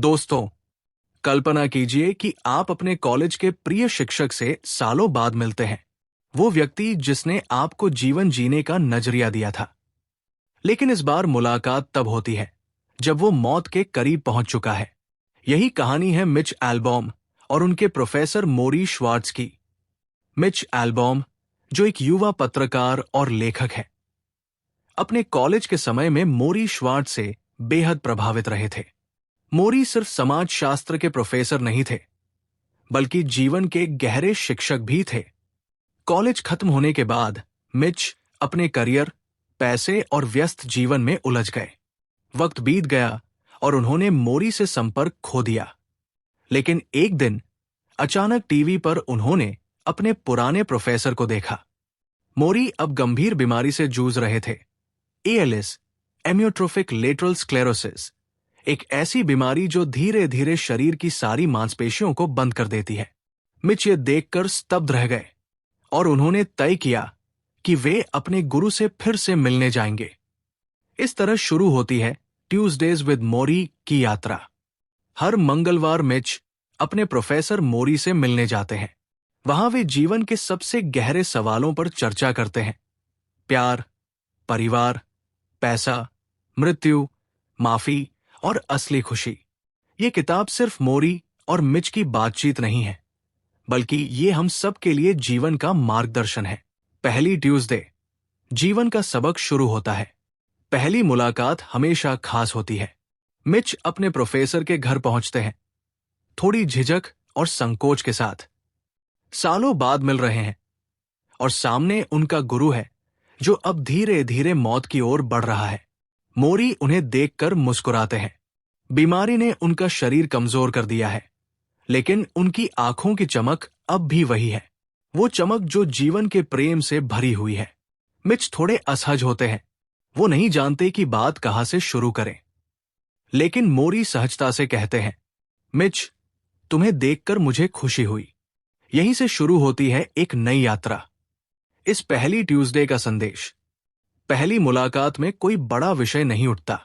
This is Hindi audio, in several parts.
दोस्तों, कल्पना कीजिए कि आप अपने कॉलेज के प्रिय शिक्षक से सालों बाद मिलते हैं। वो व्यक्ति जिसने आपको जीवन जीने का नजरिया दिया था। लेकिन इस बार मुलाकात तब होती है जब वो मौत के करीब पहुंच चुका है। यही कहानी है मिच एल्बॉम और उनके प्रोफेसर मोरी श्वार्ट्ज की। मिच एल्बॉम, जो एक युवा पत्रकार और लेखक है, अपने कॉलेज के समय में मोरी श्वार्ट्ज से बेहद प्रभावित रहे थे। मोरी सिर्फ समाजशास्त्र के प्रोफेसर नहीं थे, बल्कि जीवन के गहरे शिक्षक भी थे। कॉलेज खत्म होने के बाद मिच अपने करियर, पैसे और व्यस्त जीवन में उलझ गए। वक्त बीत गया और उन्होंने मोरी से संपर्क खो दिया। लेकिन एक दिन अचानक टीवी पर उन्होंने अपने पुराने प्रोफेसर को देखा। मोरी अब गंभीर बीमारी से जूझ रहे थे, एएलएस, एमियोट्रोफिक लेटरल स्क्लेरोसिस, एक ऐसी बीमारी जो धीरे धीरे शरीर की सारी मांसपेशियों को बंद कर देती है। मिच ये देखकर स्तब्ध रह गए और उन्होंने तय किया कि वे अपने गुरु से फिर से मिलने जाएंगे। इस तरह शुरू होती है ट्यूसडेज विद मोरी की यात्रा। हर मंगलवार मिच अपने प्रोफेसर मोरी से मिलने जाते हैं। वहां वे जीवन के सबसे गहरे सवालों पर चर्चा करते हैं। प्यार, परिवार, पैसा, मृत्यु, माफी और असली खुशी। ये किताब सिर्फ मोरी और मिच की बातचीत नहीं है, बल्कि ये हम सब के लिए जीवन का मार्गदर्शन है। पहली ट्यूसडे, जीवन का सबक शुरू होता है। पहली मुलाकात हमेशा खास होती है। मिच अपने प्रोफेसर के घर पहुंचते हैं, थोड़ी झिझक और संकोच के साथ। सालों बाद मिल रहे हैं और सामने उनका गुरु है जो अब धीरे धीरे मौत की ओर बढ़ रहा है। मोरी उन्हें देखकर मुस्कुराते हैं। बीमारी ने उनका शरीर कमजोर कर दिया है, लेकिन उनकी आंखों की चमक अब भी वही है, वो चमक जो जीवन के प्रेम से भरी हुई है। मिच थोड़े असहज होते हैं। वो नहीं जानते कि बात कहां से शुरू करें। लेकिन मोरी सहजता से कहते हैं, मिच, तुम्हें देखकर मुझे खुशी हुई। यहीं से शुरू होती है एक नई यात्रा। इस पहली ट्यूसडे का संदेश। पहली मुलाकात में कोई बड़ा विषय नहीं उठता,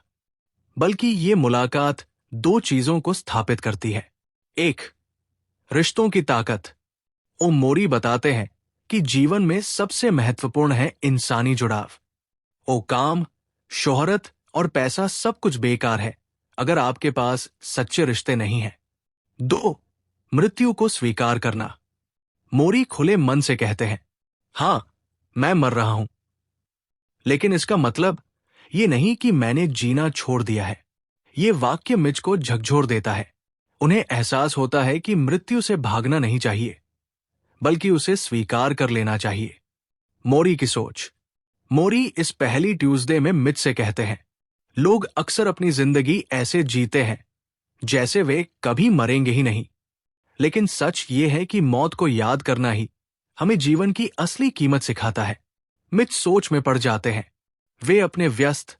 बल्कि ये मुलाकात दो चीजों को स्थापित करती है। एक, रिश्तों की ताकत। मोरी बताते हैं कि जीवन में सबसे महत्वपूर्ण है इंसानी जुड़ाव। काम, शोहरत और पैसा सब कुछ बेकार है अगर आपके पास सच्चे रिश्ते नहीं हैं। दो, मृत्यु को स्वीकार करना। मोरी खुले मन से कहते हैं, हां, मैं मर रहा हूं, लेकिन इसका मतलब ये नहीं कि मैंने जीना छोड़ दिया है। ये वाक्य मिच को झकझोर देता है। उन्हें एहसास होता है कि मृत्यु से भागना नहीं चाहिए, बल्कि उसे स्वीकार कर लेना चाहिए। मोरी की सोच। मोरी इस पहली ट्यूसडे में मिच से कहते हैं, लोग अक्सर अपनी जिंदगी ऐसे जीते हैं जैसे वे कभी मरेंगे ही नहीं। लेकिन सच ये है कि मौत को याद करना ही हमें जीवन की असली कीमत सिखाता है। मिच सोच में पड़ जाते हैं। वे अपने व्यस्त,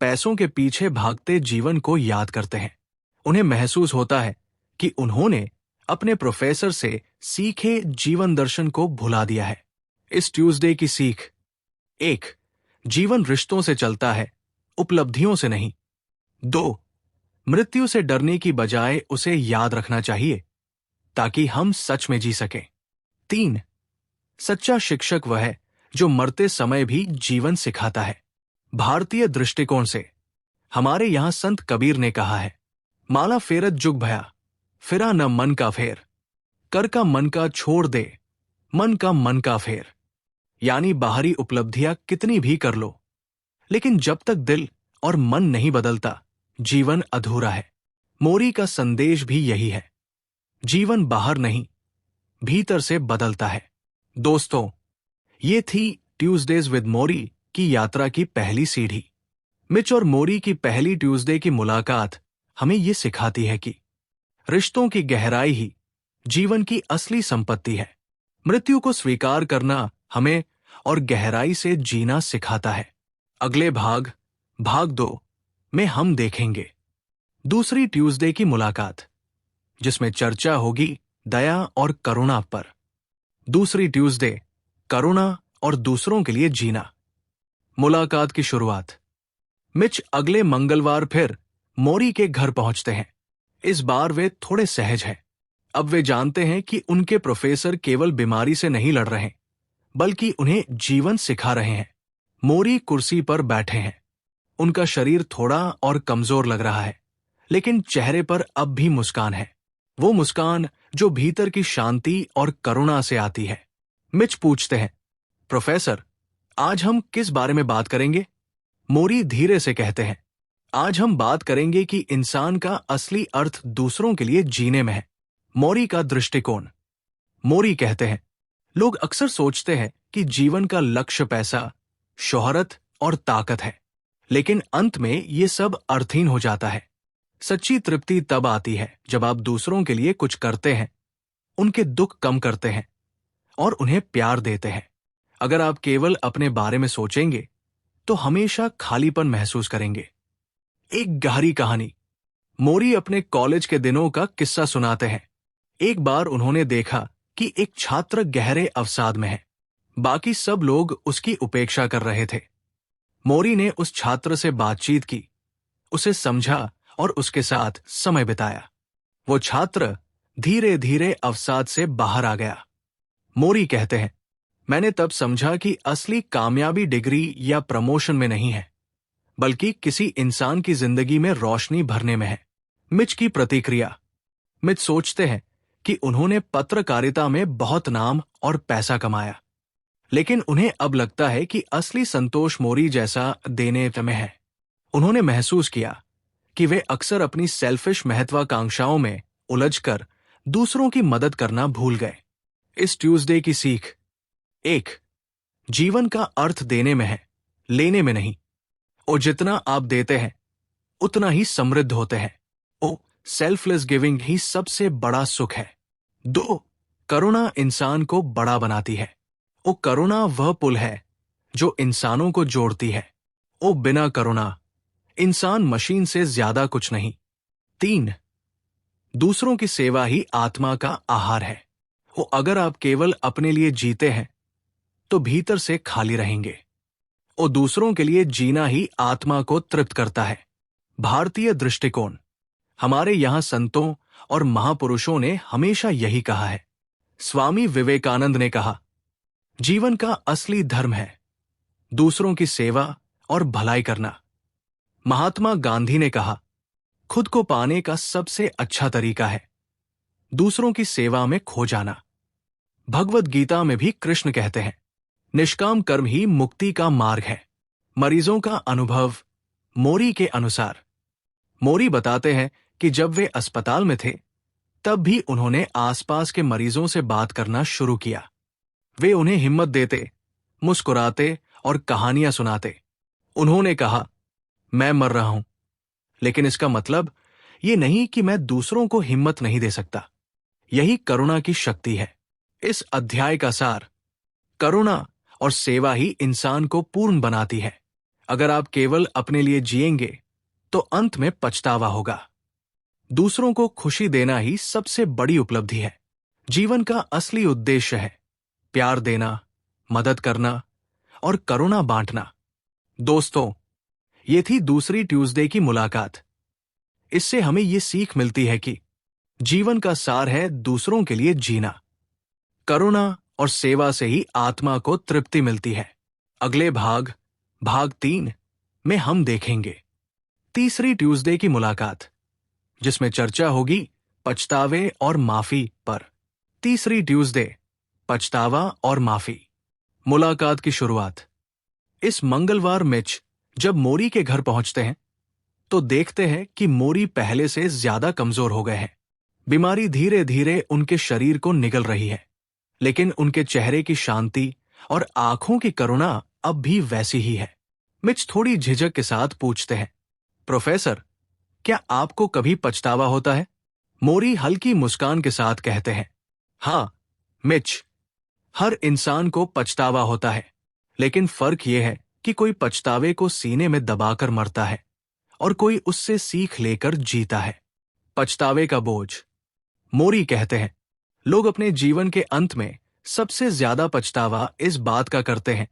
पैसों के पीछे भागते जीवन को याद करते हैं। उन्हें महसूस होता है कि उन्होंने अपने प्रोफेसर से सीखे जीवन दर्शन को भुला दिया है। इस ट्यूसडे की सीख। एक, जीवन रिश्तों से चलता है, उपलब्धियों से नहीं। दो, मृत्यु से डरने की बजाय उसे याद रखना चाहिए ताकि हम सच में जी सकें। तीन, सच्चा शिक्षक वह है जो मरते समय भी जीवन सिखाता है। भारतीय दृष्टिकोण से हमारे यहां संत कबीर ने कहा है, माला फेरत जुग भया, फिरा न मन का फेर, कर का मन का छोड़ दे, मन का फेर। यानी बाहरी उपलब्धियां कितनी भी कर लो, लेकिन जब तक दिल और मन नहीं बदलता, जीवन अधूरा है। मोरी का संदेश भी यही है, जीवन बाहर नहीं, भीतर से बदलता है। दोस्तों, ये थी ट्यूसडेज विद मोरी की यात्रा की पहली सीढ़ी। मिच और मोरी की पहली ट्यूसडे की मुलाकात हमें ये सिखाती है कि रिश्तों की गहराई ही जीवन की असली संपत्ति है। मृत्यु को स्वीकार करना हमें और गहराई से जीना सिखाता है। अगले भाग 2 में हम देखेंगे दूसरी ट्यूसडे की मुलाकात, जिसमें चर्चा होगी दया और करुणा पर। दूसरी ट्यूसडे, करुणा और दूसरों के लिए जीना। मुलाकात की शुरुआत। मिच अगले मंगलवार फिर मोरी के घर पहुंचते हैं। इस बार वे थोड़े सहज हैं। अब वे जानते हैं कि उनके प्रोफेसर केवल बीमारी से नहीं लड़ रहे, बल्कि उन्हें जीवन सिखा रहे हैं। मोरी कुर्सी पर बैठे हैं। उनका शरीर थोड़ा और कमजोर लग रहा है, लेकिन चेहरे पर अब भी मुस्कान है। वो मुस्कान जो भीतर की शांति और करुणा से आती है। मिच पूछते हैं, प्रोफेसर, आज हम किस बारे में बात करेंगे? मोरी धीरे से कहते हैं, आज हम बात करेंगे कि इंसान का असली अर्थ दूसरों के लिए जीने में है। मोरी का दृष्टिकोण। मोरी कहते हैं, लोग अक्सर सोचते हैं कि जीवन का लक्ष्य पैसा, शोहरत और ताकत है, लेकिन अंत में ये सब अर्थहीन हो जाता है। सच्ची तृप्ति तब आती है जब आप दूसरों के लिए कुछ करते हैं, उनके दुख कम करते हैं और उन्हें प्यार देते हैं। अगर आप केवल अपने बारे में सोचेंगे तो हमेशा खालीपन महसूस करेंगे। एक गहरी कहानी। मोरी अपने कॉलेज के दिनों का किस्सा सुनाते हैं। एक बार उन्होंने देखा कि एक छात्र गहरे अवसाद में है। बाकी सब लोग उसकी उपेक्षा कर रहे थे। मोरी ने उस छात्र से बातचीत की, उसे समझा और उसके साथ समय बिताया। वो छात्र धीरे धीरे अवसाद से बाहर आ गया। मोरी कहते हैं, मैंने तब समझा कि असली कामयाबी डिग्री या प्रमोशन में नहीं है, बल्कि किसी इंसान की जिंदगी में रोशनी भरने में है। मिच की प्रतिक्रिया। मिच सोचते हैं कि उन्होंने पत्रकारिता में बहुत नाम और पैसा कमाया, लेकिन उन्हें अब लगता है कि असली संतोष मोरी जैसा देने में है। उन्होंने महसूस किया कि वे अक्सर अपनी सेल्फिश महत्वाकांक्षाओं में उलझकर दूसरों की मदद करना भूल गए। इस ट्यूसडे की सीख। 1. जीवन का अर्थ देने में है, लेने में नहीं। और जितना आप देते हैं उतना ही समृद्ध होते हैं। सेल्फलेस गिविंग ही सबसे बड़ा सुख है। 2. करुणा इंसान को बड़ा बनाती है। करुणा वह पुल है जो इंसानों को जोड़ती है। बिना करुणा इंसान मशीन से ज्यादा कुछ नहीं। 3. दूसरों की सेवा ही आत्मा का आहार है। अगर आप केवल अपने लिए जीते हैं तो भीतर से खाली रहेंगे। दूसरों के लिए जीना ही आत्मा को तृप्त करता है। भारतीय दृष्टिकोण। हमारे यहां संतों और महापुरुषों ने हमेशा यही कहा है। स्वामी विवेकानंद ने कहा, जीवन का असली धर्म है दूसरों की सेवा और भलाई करना। महात्मा गांधी ने कहा, खुद को पाने का सबसे अच्छा तरीका है दूसरों की सेवा में खो जाना। भगवद गीता में भी कृष्ण कहते हैं, निष्काम कर्म ही मुक्ति का मार्ग है। मरीजों का अनुभव। मोरी के अनुसार। मोरी बताते हैं कि जब वे अस्पताल में थे तब भी उन्होंने आसपास के मरीजों से बात करना शुरू किया। वे उन्हें हिम्मत देते, मुस्कुराते और कहानियां सुनाते। उन्होंने कहा, मैं मर रहा हूं, लेकिन इसका मतलब ये नहीं कि मैं दूसरों को हिम्मत नहीं दे सकता। यही करुणा की शक्ति है। इस अध्याय का सार। करुणा और सेवा ही इंसान को पूर्ण बनाती है। अगर आप केवल अपने लिए जिएंगे तो अंत में पछतावा होगा। दूसरों को खुशी देना ही सबसे बड़ी उपलब्धि है। जीवन का असली उद्देश्य है प्यार देना, मदद करना और करुणा बांटना। दोस्तों, ये थी दूसरी ट्यूसडे की मुलाकात। इससे हमें ये सीख मिलती है कि जीवन का सार है दूसरों के लिए जीना। करुणा और सेवा से ही आत्मा को तृप्ति मिलती है। अगले भाग 3 में हम देखेंगे तीसरी ट्यूसडे की मुलाकात, जिसमें चर्चा होगी पछतावे और माफी पर। तीसरी ट्यूसडे, पछतावा और माफी। मुलाकात की शुरुआत। इस मंगलवार मिच जब मोरी के घर पहुंचते हैं तो देखते हैं कि मोरी पहले से ज्यादा कमजोर हो गए हैं। बीमारी धीरे धीरे उनके शरीर को निगल रही है, लेकिन उनके चेहरे की शांति और आंखों की करुणा अब भी वैसी ही है। मिच थोड़ी झिझक के साथ पूछते हैं, प्रोफेसर, क्या आपको कभी पछतावा होता है? मोरी हल्की मुस्कान के साथ कहते हैं, हाँ मिच, हर इंसान को पछतावा होता है, लेकिन फर्क यह है कि कोई पछतावे को सीने में दबाकर मरता है और कोई उससे सीख लेकर जीता है। पछतावे का बोझ। मोरी कहते हैं, लोग अपने जीवन के अंत में सबसे ज्यादा पछतावा इस बात का करते हैं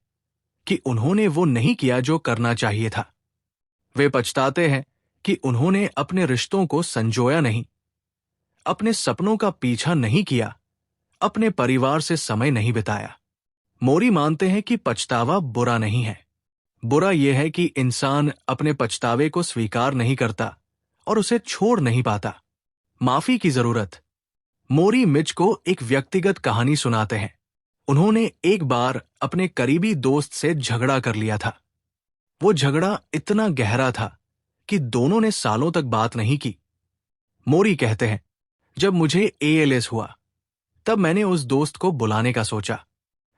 कि उन्होंने वो नहीं किया जो करना चाहिए था। वे पछताते हैं कि उन्होंने अपने रिश्तों को संजोया नहीं अपने सपनों का पीछा नहीं किया, अपने परिवार से समय नहीं बिताया। मोरी मानते हैं कि पछतावा बुरा नहीं है। बुरा यह है कि इंसान अपने पछतावे को स्वीकार नहीं करता और उसे छोड़ नहीं पाता। माफी की जरूरत। मोरी मिच को एक व्यक्तिगत कहानी सुनाते हैं। उन्होंने एक बार अपने करीबी दोस्त से झगड़ा कर लिया था। वो झगड़ा इतना गहरा था कि दोनों ने सालों तक बात नहीं की। मोरी कहते हैं, जब मुझे ALS हुआ तब मैंने उस दोस्त को बुलाने का सोचा,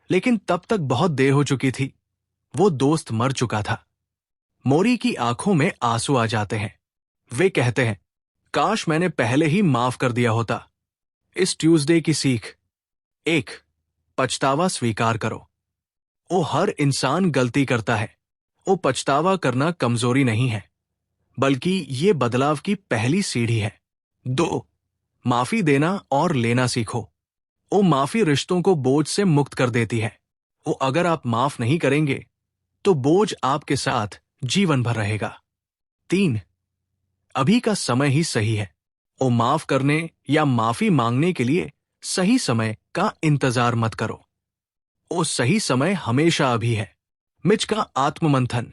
लेकिन तब तक बहुत देर हो चुकी थी। वो दोस्त मर चुका था। मोरी की आंखों में आंसू आ जाते हैं। वे कहते हैं, काश मैंने पहले ही माफ कर दिया होता। इस ट्यूसडे की सीख। 1. पछतावा स्वीकार करो। ओ हर इंसान गलती करता है। ओ पछतावा करना कमजोरी नहीं है, बल्कि ये बदलाव की पहली सीढ़ी है। 2. माफी देना और लेना सीखो। ओ माफी रिश्तों को बोझ से मुक्त कर देती है। ओ अगर आप माफ नहीं करेंगे तो बोझ आपके साथ जीवन भर रहेगा। 3. अभी का समय ही सही है। ओ माफ करने या माफी मांगने के लिए सही समय का इंतजार मत करो। ओ सही समय हमेशा अभी है। मिच का आत्ममंथन।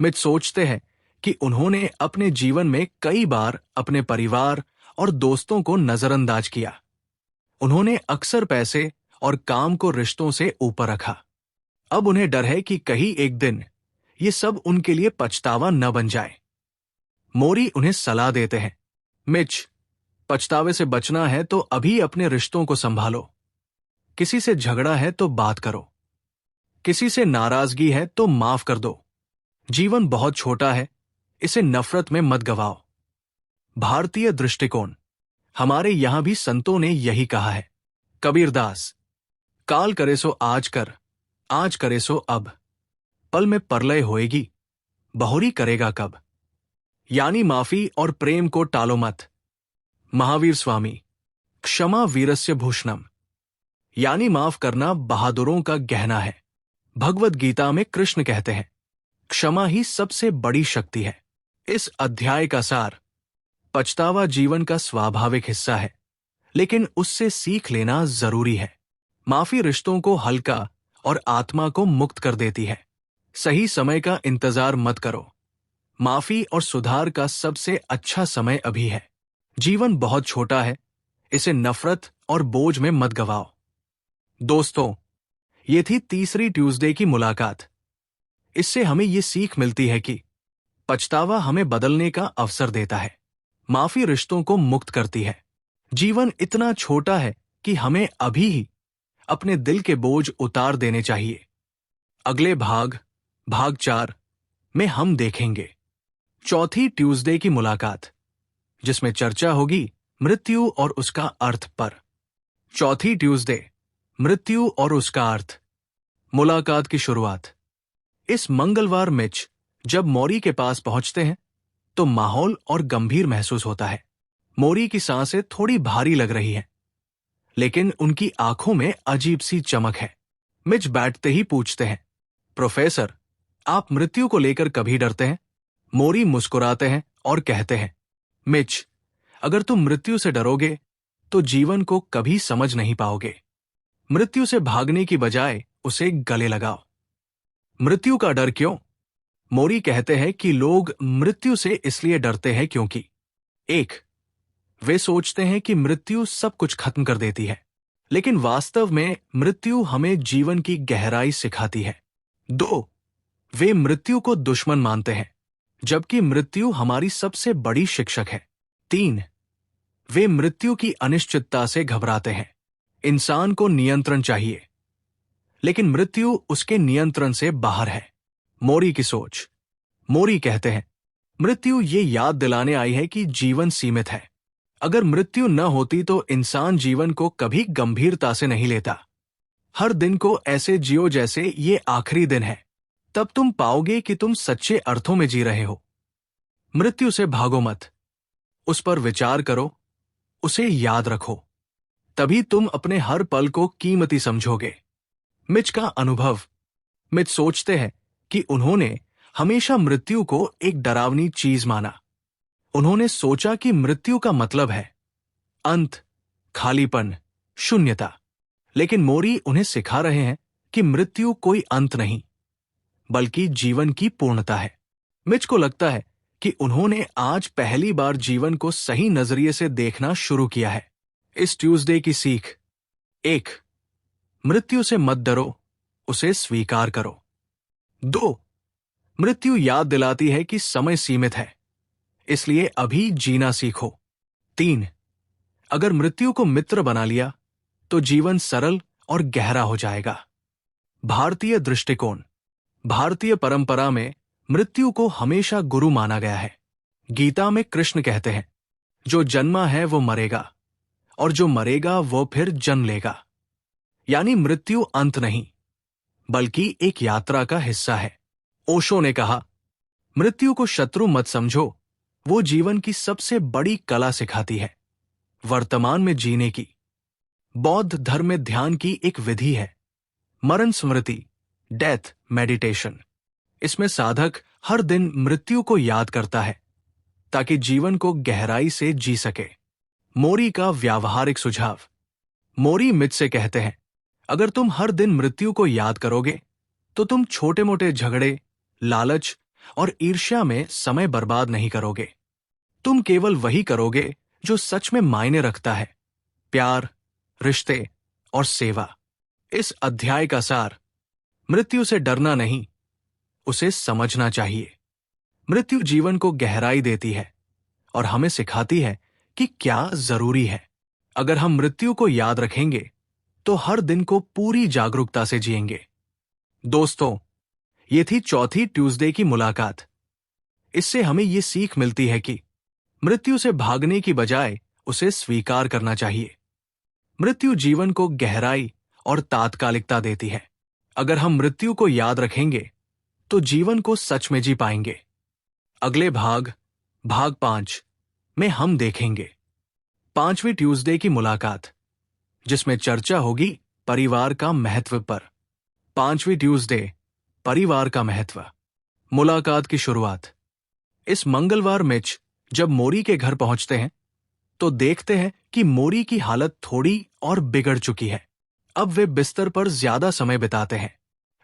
मिच सोचते हैं कि उन्होंने अपने जीवन में कई बार अपने परिवार और दोस्तों को नजरअंदाज किया। उन्होंने अक्सर पैसे और काम को रिश्तों से ऊपर रखा। अब उन्हें डर है कि कहीं एक दिन ये सब उनके लिए पछतावा न बन जाए। मोरी उन्हें सलाह देते हैं, मिच, पछतावे से बचना है तो अभी अपने रिश्तों को संभालो। किसी से झगड़ा है तो बात करो। किसी से नाराजगी है तो माफ कर दो। जीवन बहुत छोटा है, इसे नफरत में मत गवाओ। भारतीय दृष्टिकोण। हमारे यहां भी संतों ने यही कहा है। कबीरदास, काल करे सो आज कर, आज करे सो अब, पल में परलय होएगी, बहुरी करेगा कब। यानी माफी और प्रेम को टालो मत। महावीर स्वामी। क्षमा वीरस्य भूषणम। यानी माफ करना बहादुरों का गहना है। भगवद गीता में कृष्ण कहते हैं, क्षमा ही सबसे बड़ी शक्ति है। इस अध्याय का सार। पछतावा जीवन का स्वाभाविक हिस्सा है, लेकिन उससे सीख लेना जरूरी है। माफी रिश्तों को हल्का और आत्मा को मुक्त कर देती है। सही समय का इंतजार मत करो। माफी और सुधार का सबसे अच्छा समय अभी है। जीवन बहुत छोटा है, इसे नफरत और बोझ में मत गवाओ। दोस्तों, ये थी तीसरी ट्यूसडे की मुलाकात। इससे हमें ये सीख मिलती है कि पछतावा हमें बदलने का अवसर देता है। माफी रिश्तों को मुक्त करती है। जीवन इतना छोटा है कि हमें अभी ही अपने दिल के बोझ उतार देने चाहिए। अगले भाग 4 में हम देखेंगे चौथी ट्यूसडे की मुलाकात, जिसमें चर्चा होगी मृत्यु और उसका अर्थ पर। चौथी ट्यूसडे, मृत्यु और उसका अर्थ। मुलाकात की शुरुआत। इस मंगलवार मिच जब मोरी के पास पहुंचते हैं तो माहौल और गंभीर महसूस होता है। मोरी की सांसें थोड़ी भारी लग रही हैं, लेकिन उनकी आंखों में अजीब सी चमक है। मिच बैठते ही पूछते हैं, प्रोफेसर, आप मृत्यु को लेकर कभी डरते हैं? मोरी मुस्कुराते हैं और कहते हैं, मिच, अगर तुम मृत्यु से डरोगे तो जीवन को कभी समझ नहीं पाओगे। मृत्यु से भागने की बजाय उसे गले लगाओ। मृत्यु का डर क्यों? मोरी कहते हैं कि लोग मृत्यु से इसलिए डरते हैं क्योंकि 1. वे सोचते हैं कि मृत्यु सब कुछ खत्म कर देती है, लेकिन वास्तव में मृत्यु हमें जीवन की गहराई सिखाती है। 2. वे मृत्यु को दुश्मन मानते हैं, जबकि मृत्यु हमारी सबसे बड़ी शिक्षक है। 3. वे मृत्यु की अनिश्चितता से घबराते हैं। इंसान को नियंत्रण चाहिए, लेकिन मृत्यु उसके नियंत्रण से बाहर है। मोरी की सोच। मोरी कहते हैं, मृत्यु ये याद दिलाने आई है कि जीवन सीमित है। अगर मृत्यु न होती तो इंसान जीवन को कभी गंभीरता से नहीं लेता। हर दिन को ऐसे जियो जैसे ये आखिरी दिन है, तब तुम पाओगे कि तुम सच्चे अर्थों में जी रहे हो। मृत्यु से भागो मत, उस पर विचार करो, उसे याद रखो, तभी तुम अपने हर पल को कीमती समझोगे। मिच का अनुभव। मिच सोचते हैं कि उन्होंने हमेशा मृत्यु को एक डरावनी चीज माना। उन्होंने सोचा कि मृत्यु का मतलब है अंत, खालीपन, शून्यता। लेकिन मोरी उन्हें सिखा रहे हैं कि मृत्यु कोई अंत नहीं, बल्कि जीवन की पूर्णता है। मिच को लगता है कि उन्होंने आज पहली बार जीवन को सही नजरिए से देखना शुरू किया है। इस ट्यूसडे की सीख: 1. मृत्यु से मत डरो, उसे स्वीकार करो। 2. मृत्यु याद दिलाती है कि समय सीमित है, इसलिए अभी जीना सीखो। 3. अगर मृत्यु को मित्र बना लिया तो जीवन सरल और गहरा हो जाएगा। भारतीय दृष्टिकोण: भारतीय परंपरा में मृत्यु को हमेशा गुरु माना गया है। गीता में कृष्ण कहते हैं, जो जन्मा है वो मरेगा, और जो मरेगा वो फिर जन्म लेगा। यानी मृत्यु अंत नहीं, बल्कि एक यात्रा का हिस्सा है। ओशो ने कहा, मृत्यु को शत्रु मत समझो, वो जीवन की सबसे बड़ी कला सिखाती है, वर्तमान में जीने की। बौद्ध धर्म में ध्यान की एक विधि है, मरण स्मृति, डेथ मेडिटेशन। इसमें साधक हर दिन मृत्यु को याद करता है ताकि जीवन को गहराई से जी सके। मोरी का व्यावहारिक सुझाव: मोरी मिच से कहते हैं, अगर तुम हर दिन मृत्यु को याद करोगे तो तुम छोटे मोटे झगड़े, लालच और ईर्ष्या में समय बर्बाद नहीं करोगे। तुम केवल वही करोगे जो सच में मायने रखता है, प्यार, रिश्ते और सेवा। इस अध्याय का सार: मृत्यु से डरना नहीं, उसे समझना चाहिए। मृत्यु जीवन को गहराई देती है और हमें सिखाती है कि क्या जरूरी है। अगर हम मृत्यु को याद रखेंगे तो हर दिन को पूरी जागरूकता से जिएंगे। दोस्तों, ये थी चौथी ट्यूसडे की मुलाकात। इससे हमें ये सीख मिलती है कि मृत्यु से भागने की बजाय उसे स्वीकार करना चाहिए। मृत्यु जीवन को गहराई और तात्कालिकता देती है। अगर हम मृत्यु को याद रखेंगे तो जीवन को सच में जी पाएंगे। अगले भाग 5 में हम देखेंगे 5वीं ट्यूसडे की मुलाकात, जिसमें चर्चा होगी परिवार का महत्व पर। 5वीं ट्यूसडे, परिवार का महत्व। मुलाकात की शुरुआत: इस मंगलवार मिच जब मोरी के घर पहुंचते हैं तो देखते हैं कि मोरी की हालत थोड़ी और बिगड़ चुकी है। अब वे बिस्तर पर ज्यादा समय बिताते हैं,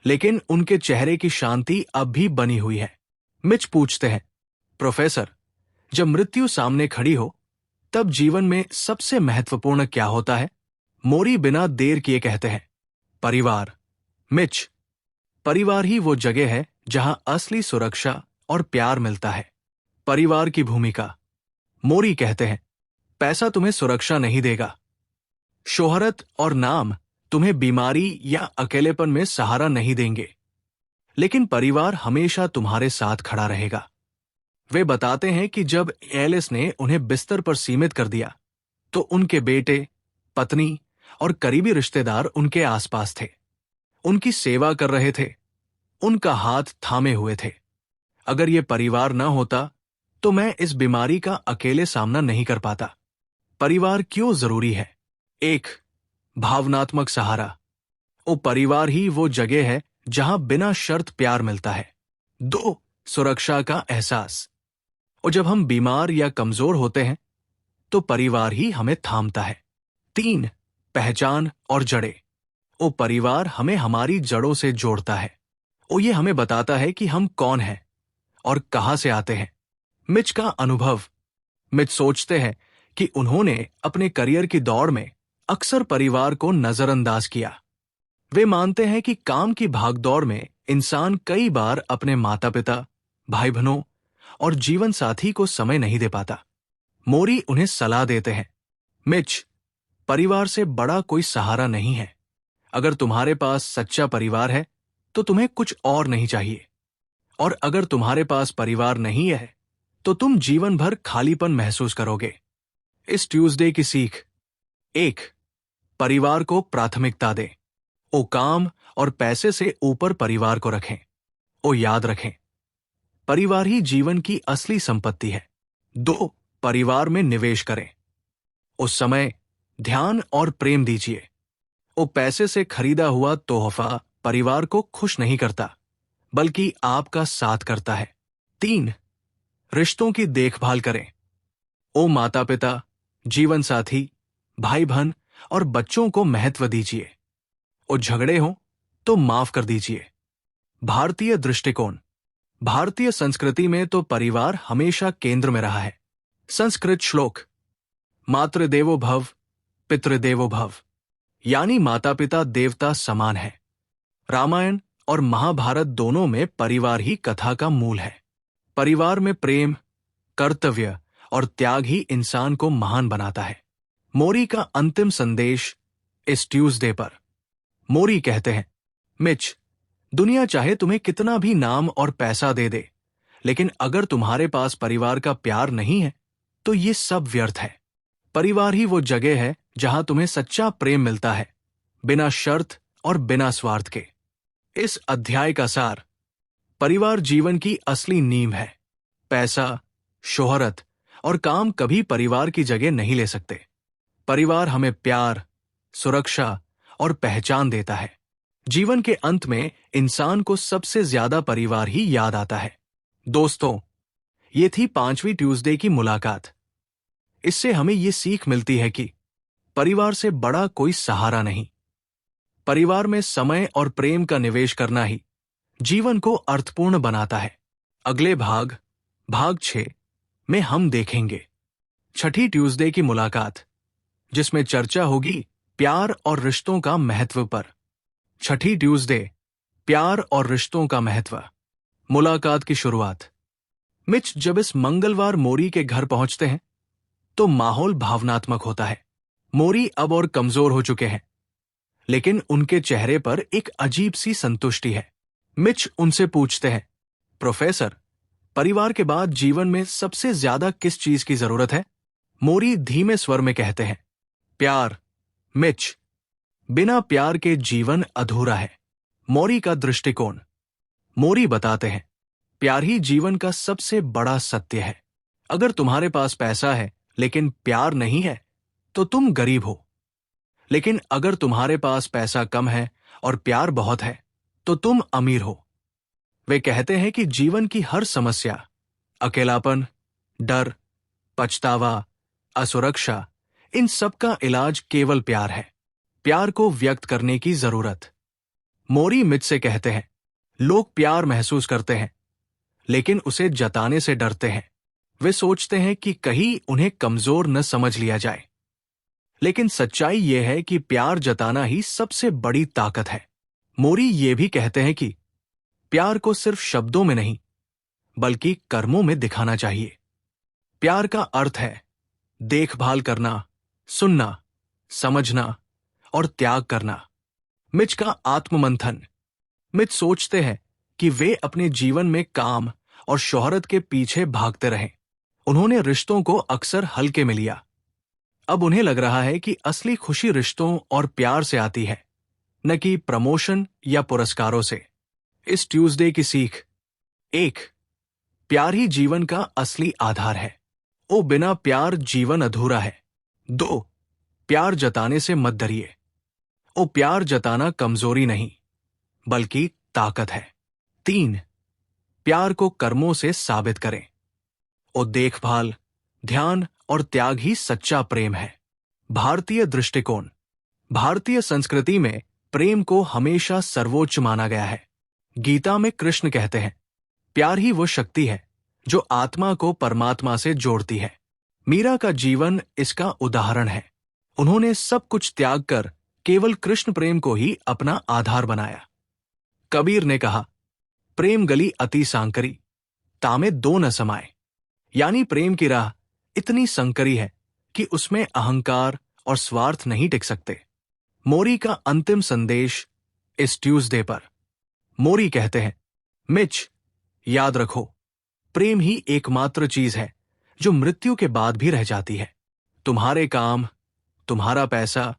लेकिन उनके चेहरे की शांति अब भी बनी हुई है। मिच पूछते हैं, प्रोफेसर, जब मृत्यु सामने खड़ी हो तब जीवन में सबसे महत्वपूर्ण क्या होता है? मोरी बिना देर किए कहते हैं, परिवार। मिच: परिवार ही वो जगह है जहां असली सुरक्षा और प्यार मिलता है। परिवार की भूमिका: मोरी कहते हैं, पैसा तुम्हें सुरक्षा नहीं देगा, शोहरत और नाम तुम्हें बीमारी या अकेलेपन में सहारा नहीं देंगे, लेकिन परिवार हमेशा तुम्हारे साथ खड़ा रहेगा। वे बताते हैं कि जब एलिस ने उन्हें बिस्तर पर सीमित कर दिया तो उनके बेटे, पत्नी और करीबी रिश्तेदार उनके आसपास थे, उनकी सेवा कर रहे थे, उनका हाथ थामे हुए थे। अगर ये परिवार न होता तो मैं इस बीमारी का अकेले सामना नहीं कर पाता। परिवार क्यों जरूरी है? 1. भावनात्मक सहारा: वो परिवार ही वो जगह है जहां बिना शर्त प्यार मिलता है। 2. सुरक्षा का एहसास: और जब हम बीमार या कमजोर होते हैं तो परिवार ही हमें थामता है। 3. पहचान और जड़ें: वो परिवार हमें हमारी जड़ों से जोड़ता है। वो ये हमें बताता है कि हम कौन हैं और कहां से आते हैं। मिच का अनुभव: मिच सोचते हैं कि उन्होंने अपने करियर की दौड़ में अक्सर परिवार को नजरअंदाज किया। वे मानते हैं कि काम की भागदौड़ में इंसान कई बार अपने माता पिता, भाई बहनों और जीवन साथी को समय नहीं दे पाता। मोरी उन्हें सलाह देते हैं, मिच, परिवार से बड़ा कोई सहारा नहीं है। अगर तुम्हारे पास सच्चा परिवार है तो तुम्हें कुछ और नहीं चाहिए, और अगर तुम्हारे पास परिवार नहीं है तो तुम जीवन भर खालीपन महसूस करोगे। इस ट्यूसडे की सीख: 1. परिवार को प्राथमिकता दें। ओ काम और पैसे से ऊपर परिवार को रखें। ओ याद रखें, परिवार ही जीवन की असली संपत्ति है। 2. परिवार में निवेश करें। उस समय, ध्यान और प्रेम दीजिए। ओ पैसे से खरीदा हुआ तोहफा परिवार को खुश नहीं करता, बल्कि आपका साथ करता है। 3. रिश्तों की देखभाल करें। ओ माता पिता, जीवन साथी, भाई बहन और बच्चों को महत्व दीजिए। और झगड़े हों तो माफ कर दीजिए। भारतीय दृष्टिकोण। भारतीय संस्कृति में तो परिवार हमेशा केंद्र में रहा है। संस्कृत श्लोक, मातृदेवो भव पितृदेवो भव, यानी माता पिता देवता समान है। रामायण और महाभारत दोनों में परिवार ही कथा का मूल है। परिवार में प्रेम, कर्तव्य और त्याग ही इंसान को महान बनाता है। मोरी का अंतिम संदेश इस ट्यूसडे पर। मोरी कहते हैं, मिच, दुनिया चाहे तुम्हें कितना भी नाम और पैसा दे दे, लेकिन अगर तुम्हारे पास परिवार का प्यार नहीं है तो ये सब व्यर्थ है। परिवार ही वो जगह है जहां तुम्हें सच्चा प्रेम मिलता है, बिना शर्त और बिना स्वार्थ के। इस अध्याय का सार, परिवार जीवन की असली नींव है। पैसा, शोहरत और काम कभी परिवार की जगह नहीं ले सकते। परिवार हमें प्यार, सुरक्षा और पहचान देता है। जीवन के अंत में इंसान को सबसे ज्यादा परिवार ही याद आता है। दोस्तों, ये थी 5वीं ट्यूसडे की मुलाकात। इससे हमें ये सीख मिलती है कि परिवार से बड़ा कोई सहारा नहीं। परिवार में समय और प्रेम का निवेश करना ही जीवन को अर्थपूर्ण बनाता है। अगले भाग 6 में हम देखेंगे 6ठी ट्यूसडे की मुलाकात, जिसमें चर्चा होगी प्यार और रिश्तों का महत्व पर। 6ठी ट्यूसडे, प्यार और रिश्तों का महत्व। मुलाकात की शुरुआत। मिच जब इस मंगलवार मोरी के घर पहुंचते हैं तो माहौल भावनात्मक होता है। मोरी अब और कमजोर हो चुके हैं, लेकिन उनके चेहरे पर एक अजीब सी संतुष्टि है। मिच उनसे पूछते हैं, प्रोफेसर, परिवार के बाद जीवन में सबसे ज्यादा किस चीज की जरूरत है? मोरी धीमे स्वर में कहते हैं, प्यार। मिच, बिना प्यार के जीवन अधूरा है। मोरी का दृष्टिकोण। मोरी बताते हैं, प्यार ही जीवन का सबसे बड़ा सत्य है। अगर तुम्हारे पास पैसा है लेकिन प्यार नहीं है तो तुम गरीब हो, लेकिन अगर तुम्हारे पास पैसा कम है और प्यार बहुत है तो तुम अमीर हो। वे कहते हैं कि जीवन की हर समस्या, अकेलापन, डर, पछतावा, असुरक्षा, इन सब का इलाज केवल प्यार है। प्यार को व्यक्त करने की जरूरत। मोरी मिच से कहते हैं, लोग प्यार महसूस करते हैं लेकिन उसे जताने से डरते हैं। वे सोचते हैं कि कहीं उन्हें कमजोर न समझ लिया जाए, लेकिन सच्चाई यह है कि प्यार जताना ही सबसे बड़ी ताकत है। मोरी ये भी कहते हैं कि प्यार को सिर्फ शब्दों में नहीं बल्कि कर्मों में दिखाना चाहिए। प्यार का अर्थ है देखभाल करना, सुनना, समझना और त्याग करना। मिच का आत्ममंथन। मिच सोचते हैं कि वे अपने जीवन में काम और शोहरत के पीछे भागते रहें। उन्होंने रिश्तों को अक्सर हल्के में लिया। अब उन्हें लग रहा है कि असली खुशी रिश्तों और प्यार से आती है, न कि प्रमोशन या पुरस्कारों से। इस ट्यूसडे की सीख। 1, प्यार ही जीवन का असली आधार है। ओ बिना प्यार जीवन अधूरा है। 2, प्यार जताने से मत डरिए। ओ प्यार जताना कमजोरी नहीं बल्कि ताकत है। 3, प्यार को कर्मों से साबित करें। ओ देखभाल, ध्यान और त्याग ही सच्चा प्रेम है। भारतीय दृष्टिकोण। भारतीय संस्कृति में प्रेम को हमेशा सर्वोच्च माना गया है। गीता में कृष्ण कहते हैं, प्यार ही वो शक्ति है जो आत्मा को परमात्मा से जोड़ती है। मीरा का जीवन इसका उदाहरण है। उन्होंने सब कुछ त्याग कर केवल कृष्ण प्रेम को ही अपना आधार बनाया। कबीर ने कहा, प्रेम गली अति सांकरी, तामे दो न समाए। यानी प्रेम की राह इतनी संकरी है कि उसमें अहंकार और स्वार्थ नहीं टिक सकते। मोरी का अंतिम संदेश इस ट्यूसडे पर। मोरी कहते हैं, मिच, याद रखो, प्रेम ही एकमात्र चीज है जो मृत्यु के बाद भी रह जाती है। तुम्हारे काम, तुम्हारा पैसा,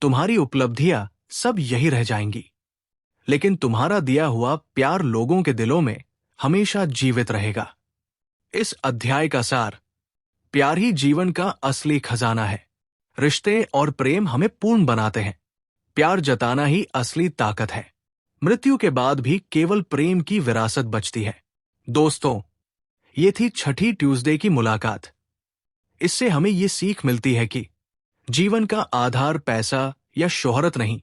तुम्हारी उपलब्धियां सब यही रह जाएंगी, लेकिन तुम्हारा दिया हुआ प्यार लोगों के दिलों में हमेशा जीवित रहेगा। इस अध्याय का सार, प्यार ही जीवन का असली खजाना है। रिश्ते और प्रेम हमें पूर्ण बनाते हैं। प्यार जताना ही असली ताकत है। मृत्यु के बाद भी केवल प्रेम की विरासत बचती है। दोस्तों, ये थी 6ठी ट्यूसडे की मुलाकात। इससे हमें ये सीख मिलती है कि जीवन का आधार पैसा या शोहरत नहीं,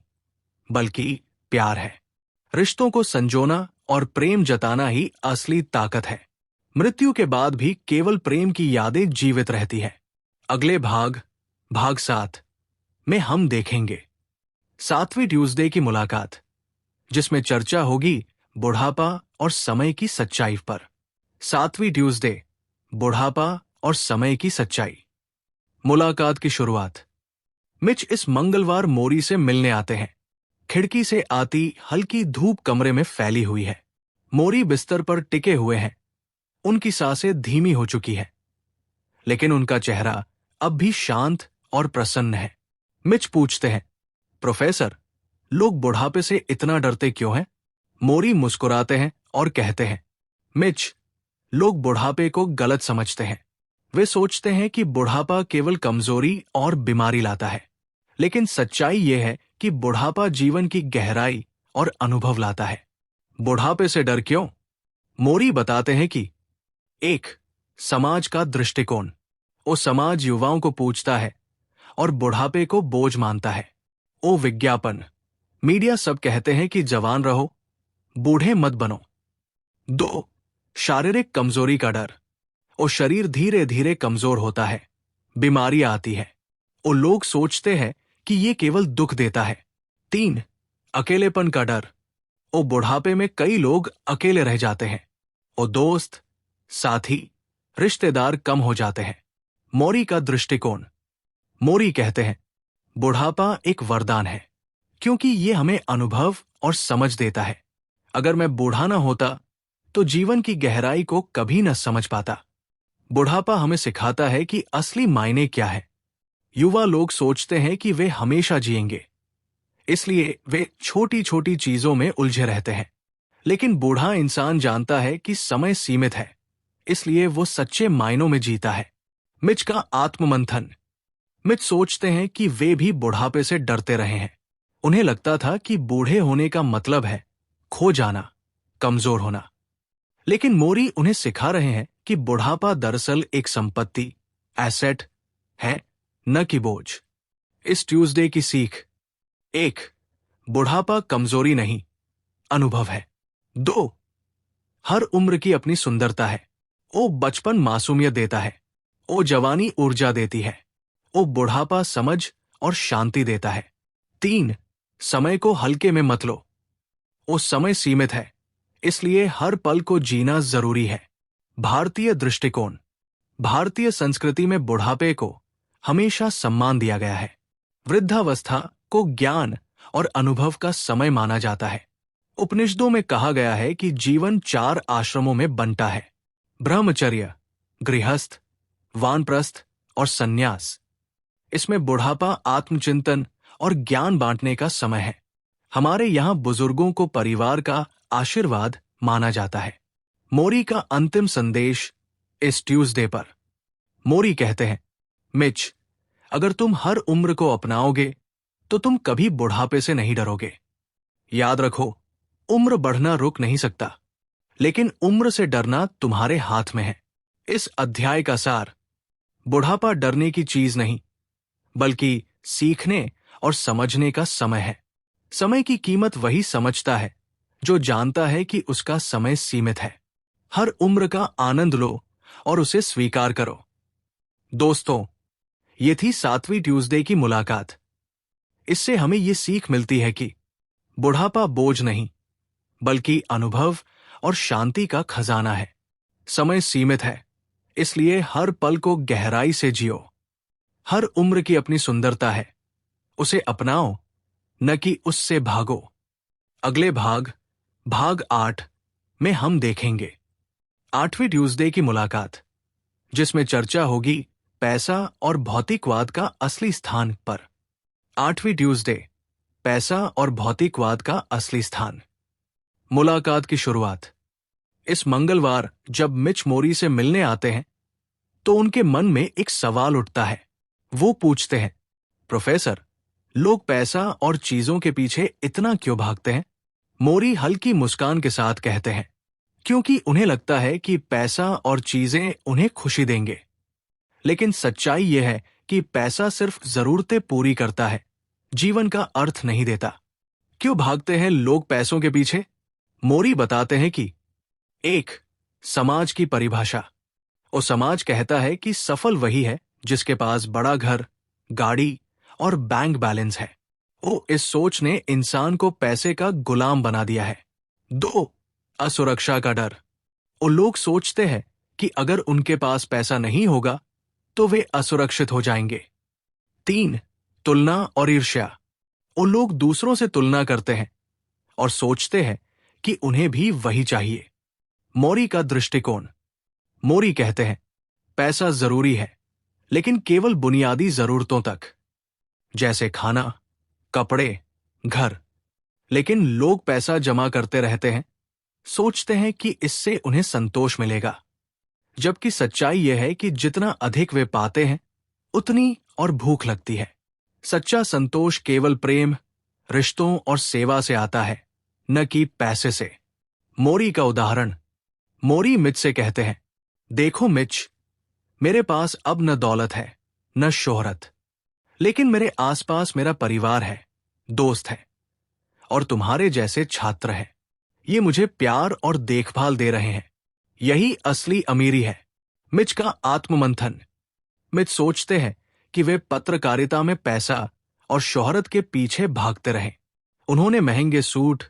बल्कि प्यार है। रिश्तों को संजोना और प्रेम जताना ही असली ताकत है। मृत्यु के बाद भी केवल प्रेम की यादें जीवित रहती है। अगले भाग 7 में हम देखेंगे 7वीं ट्यूसडे की मुलाकात, जिसमें चर्चा होगी बुढ़ापा और समय की सच्चाई पर। 7वीं ट्यूसडे, बुढ़ापा और समय की सच्चाई। मुलाकात की शुरुआत। मिच इस मंगलवार मोरी से मिलने आते हैं। खिड़की से आती हल्की धूप कमरे में फैली हुई है। मोरी बिस्तर पर टिके हुए हैं। उनकी सांसें धीमी हो चुकी है, लेकिन उनका चेहरा अब भी शांत और प्रसन्न है। मिच पूछते हैं, प्रोफेसर, लोग बुढ़ापे से इतना डरते क्यों हैं? मोरी मुस्कुराते हैं और कहते हैं, मिच, लोग बुढ़ापे को गलत समझते हैं। वे सोचते हैं कि बुढ़ापा केवल कमजोरी और बीमारी लाता है, लेकिन सच्चाई यह है कि बुढ़ापा जीवन की गहराई और अनुभव लाता है। बुढ़ापे से डर क्यों? मोरी बताते हैं कि 1. समाज का दृष्टिकोण। वो समाज युवाओं को पूछता है और बुढ़ापे को बोझ मानता है। ओ विज्ञापन, मीडिया सब कहते हैं कि जवान रहो, बूढ़े मत बनो। 2. शारीरिक कमजोरी का डर। वो शरीर धीरे धीरे कमजोर होता है, बीमारियां आती है। वो लोग सोचते हैं कि ये केवल दुख देता है। 3. अकेलेपन का डर। वो बुढ़ापे में कई लोग अकेले रह जाते हैं। वो दोस्त, साथी, रिश्तेदार कम हो जाते हैं। मोरी का दृष्टिकोण। मोरी कहते हैं, बुढ़ापा एक वरदान है, क्योंकि ये हमें अनुभव और समझ देता है। अगर मैं बूढ़ा ना होता तो जीवन की गहराई को कभी न समझ पाता। बुढ़ापा हमें सिखाता है कि असली मायने क्या है। युवा लोग सोचते हैं कि वे हमेशा जिएंगे, इसलिए वे छोटी छोटी चीजों में उलझे रहते हैं। लेकिन बूढ़ा इंसान जानता है कि समय सीमित है, इसलिए वो सच्चे मायनों में जीता है। मिच का आत्ममंथन। मिच सोचते हैं कि वे भी बुढ़ापे से डरते रहे हैं। उन्हें लगता था कि बूढ़े होने का मतलब है खो जाना, कमजोर होना। लेकिन मोरी उन्हें सिखा रहे हैं कि बुढ़ापा दरअसल एक संपत्ति, एसेट है, न कि बोझ। इस ट्यूसडे की सीख। 1. बुढ़ापा कमजोरी नहीं, अनुभव है। 2. हर उम्र की अपनी सुंदरता है। वो बचपन मासूमियत देता है, वो जवानी ऊर्जा देती है, वो बुढ़ापा समझ और शांति देता है। 3. समय को हल्के में मत लो। वो समय सीमित है, इसलिए हर पल को जीना जरूरी है। भारतीय दृष्टिकोण। भारतीय संस्कृति में बुढ़ापे को हमेशा सम्मान दिया गया है। वृद्धावस्था को ज्ञान और अनुभव का समय माना जाता है। उपनिषदों में कहा गया है कि जीवन 4 आश्रमों में बंटा है: ब्रह्मचर्य, गृहस्थ, वानप्रस्थ और संन्यास। इसमें बुढ़ापा आत्मचिंतन और ज्ञान बांटने का समय है। हमारे यहाँ बुजुर्गों को परिवार का आशीर्वाद माना जाता है। मोरी का अंतिम संदेश इस ट्यूसडे पर। मोरी कहते हैं, मिच, अगर तुम हर उम्र को अपनाओगे तो तुम कभी बुढ़ापे से नहीं डरोगे। याद रखो, उम्र बढ़ना रुक नहीं सकता, लेकिन उम्र से डरना तुम्हारे हाथ में है। इस अध्याय का सार: बुढ़ापा डरने की चीज नहीं, बल्कि सीखने और समझने का समय है। समय की कीमत वही समझता है जो जानता है कि उसका समय सीमित है। हर उम्र का आनंद लो और उसे स्वीकार करो। दोस्तों, ये थी 7वीं ट्यूसडे की मुलाकात। इससे हमें ये सीख मिलती है कि बुढ़ापा बोझ नहीं, बल्कि अनुभव और शांति का खजाना है। समय सीमित है, इसलिए हर पल को गहराई से जियो। हर उम्र की अपनी सुंदरता है, उसे अपनाओ, न कि उससे भागो। अगले भाग 8 में हम देखेंगे 8वीं ट्यूसडे की मुलाकात, जिसमें चर्चा होगी पैसा और भौतिकवाद का असली स्थान पर। 8वीं ट्यूसडे, पैसा और भौतिकवाद का असली स्थान। मुलाकात की शुरुआत। इस मंगलवार जब मिच मोरी से मिलने आते हैं तो उनके मन में एक सवाल उठता है। वो पूछते हैं, प्रोफेसर, लोग पैसा और चीजों के पीछे इतना क्यों भागते हैं? मोरी हल्की मुस्कान के साथ कहते हैं, क्योंकि उन्हें लगता है कि पैसा और चीजें उन्हें खुशी देंगे, लेकिन सच्चाई यह है कि पैसा सिर्फ जरूरतें पूरी करता है, जीवन का अर्थ नहीं देता। क्यों भागते हैं लोग पैसों के पीछे? मोरी बताते हैं कि 1. समाज की परिभाषा। वो समाज कहता है कि सफल वही है जिसके पास बड़ा घर, गाड़ी और बैंक बैलेंस है। वो इस सोच ने इंसान को पैसे का गुलाम बना दिया है। 2. असुरक्षा का डर। वो लोग सोचते हैं कि अगर उनके पास पैसा नहीं होगा तो वे असुरक्षित हो जाएंगे। 3. तुलना और ईर्ष्या। वो लोग दूसरों से तुलना करते हैं और सोचते हैं कि उन्हें भी वही चाहिए। मोरी का दृष्टिकोण। मोरी कहते हैं पैसा जरूरी है, लेकिन केवल बुनियादी जरूरतों तक, जैसे खाना, कपड़े, घर। लेकिन लोग पैसा जमा करते रहते हैं, सोचते हैं कि इससे उन्हें संतोष मिलेगा, जबकि सच्चाई यह है कि जितना अधिक वे पाते हैं उतनी और भूख लगती है। सच्चा संतोष केवल प्रेम, रिश्तों और सेवा से आता है, न कि पैसे से। मोरी का उदाहरण। मोरी मिच से कहते हैं, देखो मिच, मेरे पास अब न दौलत है न शोहरत, लेकिन मेरे आसपास मेरा परिवार है, दोस्त है और तुम्हारे जैसे छात्र हैं। ये मुझे प्यार और देखभाल दे रहे हैं। यही असली अमीरी है। मिच का आत्ममंथन। मिच सोचते हैं कि वे पत्रकारिता में पैसा और शोहरत के पीछे भागते रहे। उन्होंने महंगे सूट,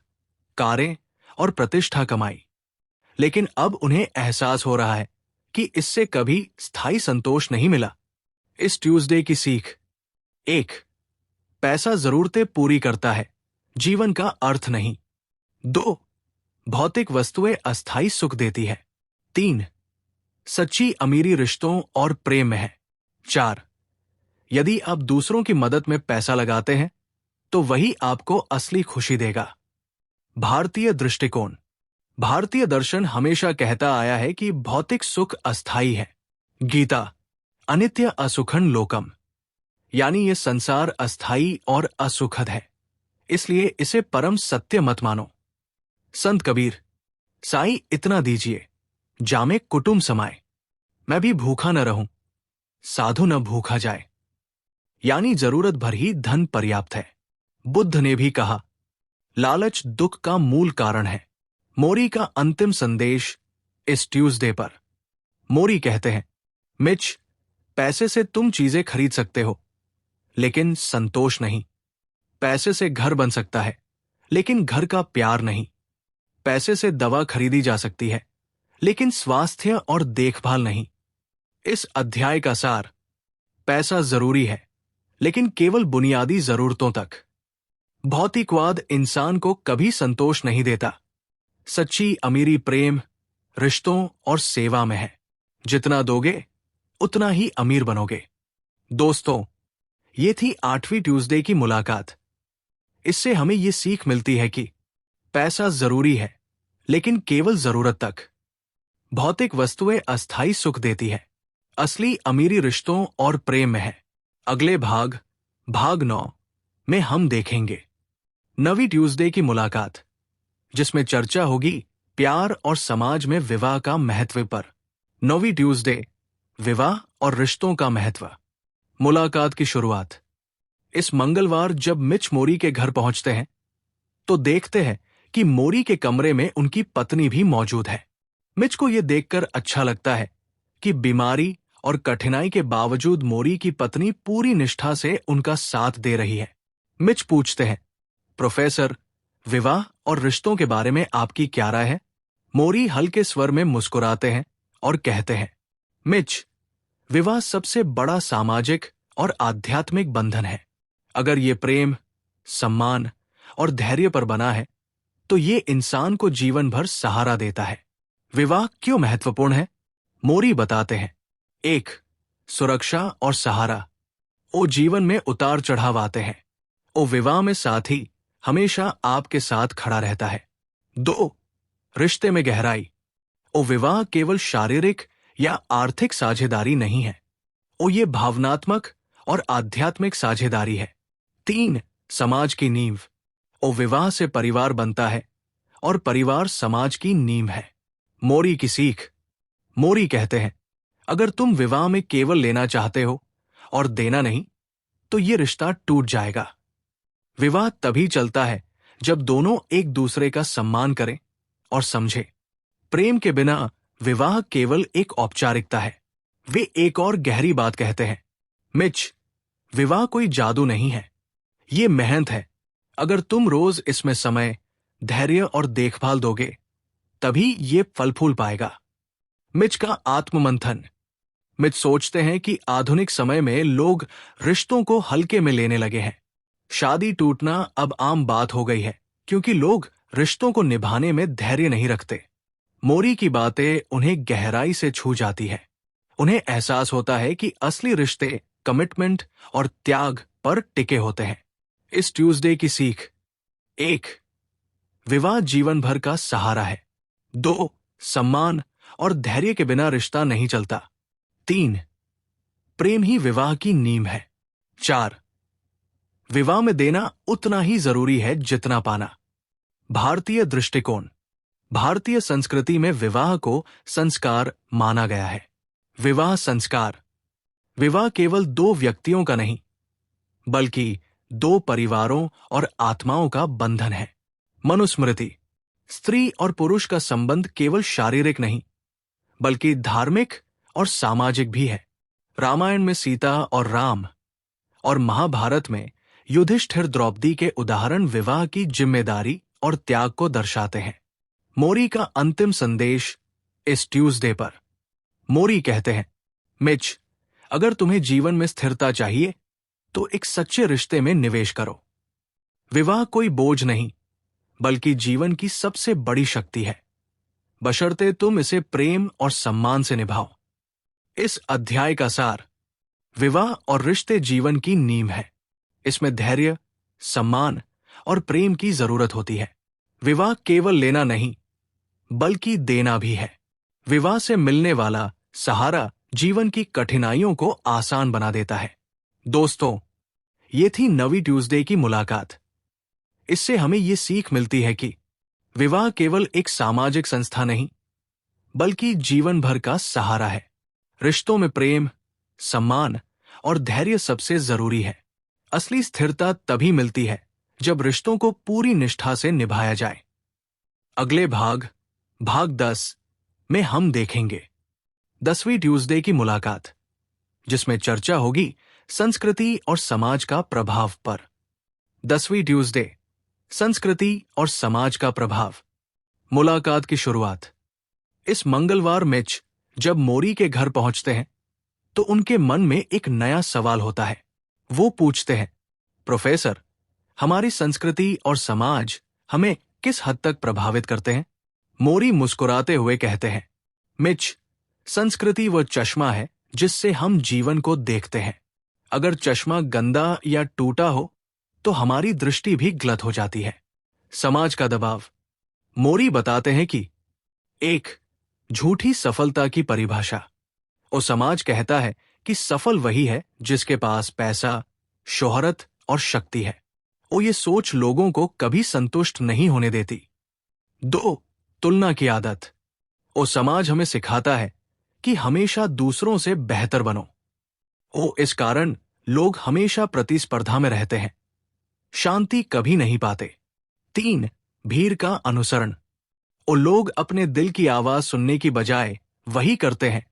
कारें और प्रतिष्ठा कमाई, लेकिन अब उन्हें एहसास हो रहा है कि इससे कभी स्थायी संतोष नहीं मिला। इस ट्यूसडे की सीख। 1. पैसा जरूरतें पूरी करता है, जीवन का अर्थ नहीं। 2. भौतिक वस्तुएं अस्थायी सुख देती है। 3. सच्ची अमीरी रिश्तों और प्रेम में है। 4. यदि आप दूसरों की मदद में पैसा लगाते हैं तो वही आपको असली खुशी देगा। भारतीय दृष्टिकोण। भारतीय दर्शन हमेशा कहता आया है कि भौतिक सुख अस्थायी है। गीता, अनित्य असुखं लोकम, यानी ये संसार अस्थायी और असुखद है, इसलिए इसे परम सत्य मत मानो। संत कबीर, साईं इतना दीजिए, जामे कुटुंब समाए, मैं भी भूखा न रहूं, साधु न भूखा जाए, यानी जरूरत भर ही धन पर्याप्त है। बुद्ध ने भी कहा, लालच दुख का मूल कारण है। मोरी का अंतिम संदेश इस ट्यूसडे पर। मोरी कहते हैं, मिच, पैसे से तुम चीजें खरीद सकते हो, लेकिन संतोष नहीं। पैसे से घर बन सकता है, लेकिन घर का प्यार नहीं। पैसे से दवा खरीदी जा सकती है, लेकिन स्वास्थ्य और देखभाल नहीं। इस अध्याय का सार, पैसा जरूरी है, लेकिन केवल बुनियादी जरूरतों तक। भौतिकवाद इंसान को कभी संतोष नहीं देता। सच्ची अमीरी प्रेम, रिश्तों और सेवा में है। जितना दोगे उतना ही अमीर बनोगे। दोस्तों, ये थी 8वीं ट्यूसडे की मुलाकात। इससे हमें ये सीख मिलती है कि पैसा जरूरी है, लेकिन केवल जरूरत तक। भौतिक वस्तुएं अस्थायी सुख देती है, असली अमीरी रिश्तों और प्रेम में है। अगले भाग 9 में हम देखेंगे 9वीं ट्यूसडे की मुलाकात, जिसमें चर्चा होगी प्यार और समाज में विवाह का महत्व पर। 9वीं ट्यूसडे, विवाह और रिश्तों का महत्व। मुलाकात की शुरुआत। इस मंगलवार जब मिच मोरी के घर पहुंचते हैं तो देखते हैं कि मोरी के कमरे में उनकी पत्नी भी मौजूद है। मिच को यह देखकर अच्छा लगता है कि बीमारी और कठिनाई के बावजूद मोरी की पत्नी पूरी निष्ठा से उनका साथ दे रही है। मिच पूछते हैं, प्रोफेसर, विवाह और रिश्तों के बारे में आपकी क्या राय है? मोरी हल्के स्वर में मुस्कुराते हैं और कहते हैं, मिच, विवाह सबसे बड़ा सामाजिक और आध्यात्मिक बंधन है। अगर ये प्रेम, सम्मान और धैर्य पर बना है तो ये इंसान को जीवन भर सहारा देता है। विवाह क्यों महत्वपूर्ण है? मोरी बताते हैं, 1. सुरक्षा और सहारा। वो जीवन में उतार चढ़ाव आते हैं। वो विवाह में साथी हमेशा आपके साथ खड़ा रहता है। 2. रिश्ते में गहराई। वो विवाह केवल शारीरिक या आर्थिक साझेदारी नहीं है, वो ये भावनात्मक और आध्यात्मिक साझेदारी है। 3. समाज की नींव। वो विवाह से परिवार बनता है और परिवार समाज की नींव है। मोरी की सीख। मोरी कहते हैं, अगर तुम विवाह में केवल लेना चाहते हो और देना नहीं, तो ये रिश्ता टूट जाएगा। विवाह तभी चलता है जब दोनों एक दूसरे का सम्मान करें और समझें। प्रेम के बिना विवाह केवल एक औपचारिकता है। वे एक और गहरी बात कहते हैं, मिच, विवाह कोई जादू नहीं है, ये मेहनत है। अगर तुम रोज इसमें समय, धैर्य और देखभाल दोगे, तभी ये फल फूल पाएगा। मिच का आत्ममंथन। मिच सोचते हैं कि आधुनिक समय में लोग रिश्तों को हल्के में लेने लगे हैं। शादी टूटना अब आम बात हो गई है क्योंकि लोग रिश्तों को निभाने में धैर्य नहीं रखते। मोरी की बातें उन्हें गहराई से छू जाती है। उन्हें एहसास होता है कि असली रिश्ते कमिटमेंट और त्याग पर टिके होते हैं। इस ट्यूसडे की सीख: 1. विवाह जीवन भर का सहारा है। 2. सम्मान और धैर्य के बिना रिश्ता नहीं चलता। 3. प्रेम ही विवाह की नींव है। 4. विवाह में देना उतना ही जरूरी है जितना पाना। भारतीय दृष्टिकोण। भारतीय संस्कृति में विवाह को संस्कार माना गया है। विवाह संस्कार। विवाह केवल दो व्यक्तियों का नहीं, बल्कि दो परिवारों और आत्माओं का बंधन है। मनुस्मृति। स्त्री और पुरुष का संबंध केवल शारीरिक नहीं, बल्कि धार्मिक और सामाजिक भी है। रामायण में सीता और राम और महाभारत में युधिष्ठिर द्रौपदी के उदाहरण विवाह की जिम्मेदारी और त्याग को दर्शाते हैं। मोरी का अंतिम संदेश इस ट्यूसडे पर। मोरी कहते हैं, मिच, अगर तुम्हें जीवन में स्थिरता चाहिए तो एक सच्चे रिश्ते में निवेश करो। विवाह कोई बोझ नहीं, बल्कि जीवन की सबसे बड़ी शक्ति है, बशर्ते तुम इसे प्रेम और सम्मान से निभाओ। इस अध्याय का सार: विवाह और रिश्ते जीवन की नींव है। इसमें धैर्य, सम्मान और प्रेम की जरूरत होती है। विवाह केवल लेना नहीं, बल्कि देना भी है। विवाह से मिलने वाला सहारा जीवन की कठिनाइयों को आसान बना देता है। दोस्तों, ये थी नवी ट्यूसडे की मुलाकात। इससे हमें ये सीख मिलती है कि विवाह केवल एक सामाजिक संस्था नहीं, बल्कि जीवन भर का सहारा है। रिश्तों में प्रेम, सम्मान और धैर्य सबसे जरूरी है। असली स्थिरता तभी मिलती है जब रिश्तों को पूरी निष्ठा से निभाया जाए। अगले भाग 10 में हम देखेंगे 10वीं ट्यूसडे की मुलाकात, जिसमें चर्चा होगी संस्कृति और समाज का प्रभाव पर। 10वीं ट्यूसडे, संस्कृति और समाज का प्रभाव। मुलाकात की शुरुआत। इस मंगलवार मिच जब मोरी के घर पहुंचते हैं तो उनके मन में एक नया सवाल होता है। वो पूछते हैं, प्रोफेसर, हमारी संस्कृति और समाज हमें किस हद तक प्रभावित करते हैं? मोरी मुस्कुराते हुए कहते हैं, मिच, संस्कृति वो चश्मा है जिससे हम जीवन को देखते हैं। अगर चश्मा गंदा या टूटा हो तो हमारी दृष्टि भी गलत हो जाती है। समाज का दबाव। मोरी बताते हैं कि 1. झूठी सफलता की परिभाषा। वो समाज कहता है कि सफल वही है जिसके पास पैसा, शोहरत और शक्ति है। वो ये सोच लोगों को कभी संतुष्ट नहीं होने देती। 2. तुलना की आदत। वो समाज हमें सिखाता है कि हमेशा दूसरों से बेहतर बनो। इस कारण लोग हमेशा प्रतिस्पर्धा में रहते हैं, शांति कभी नहीं पाते। 3. भीड़ का अनुसरण। वो लोग अपने दिल की आवाज सुनने की बजाय वही करते हैं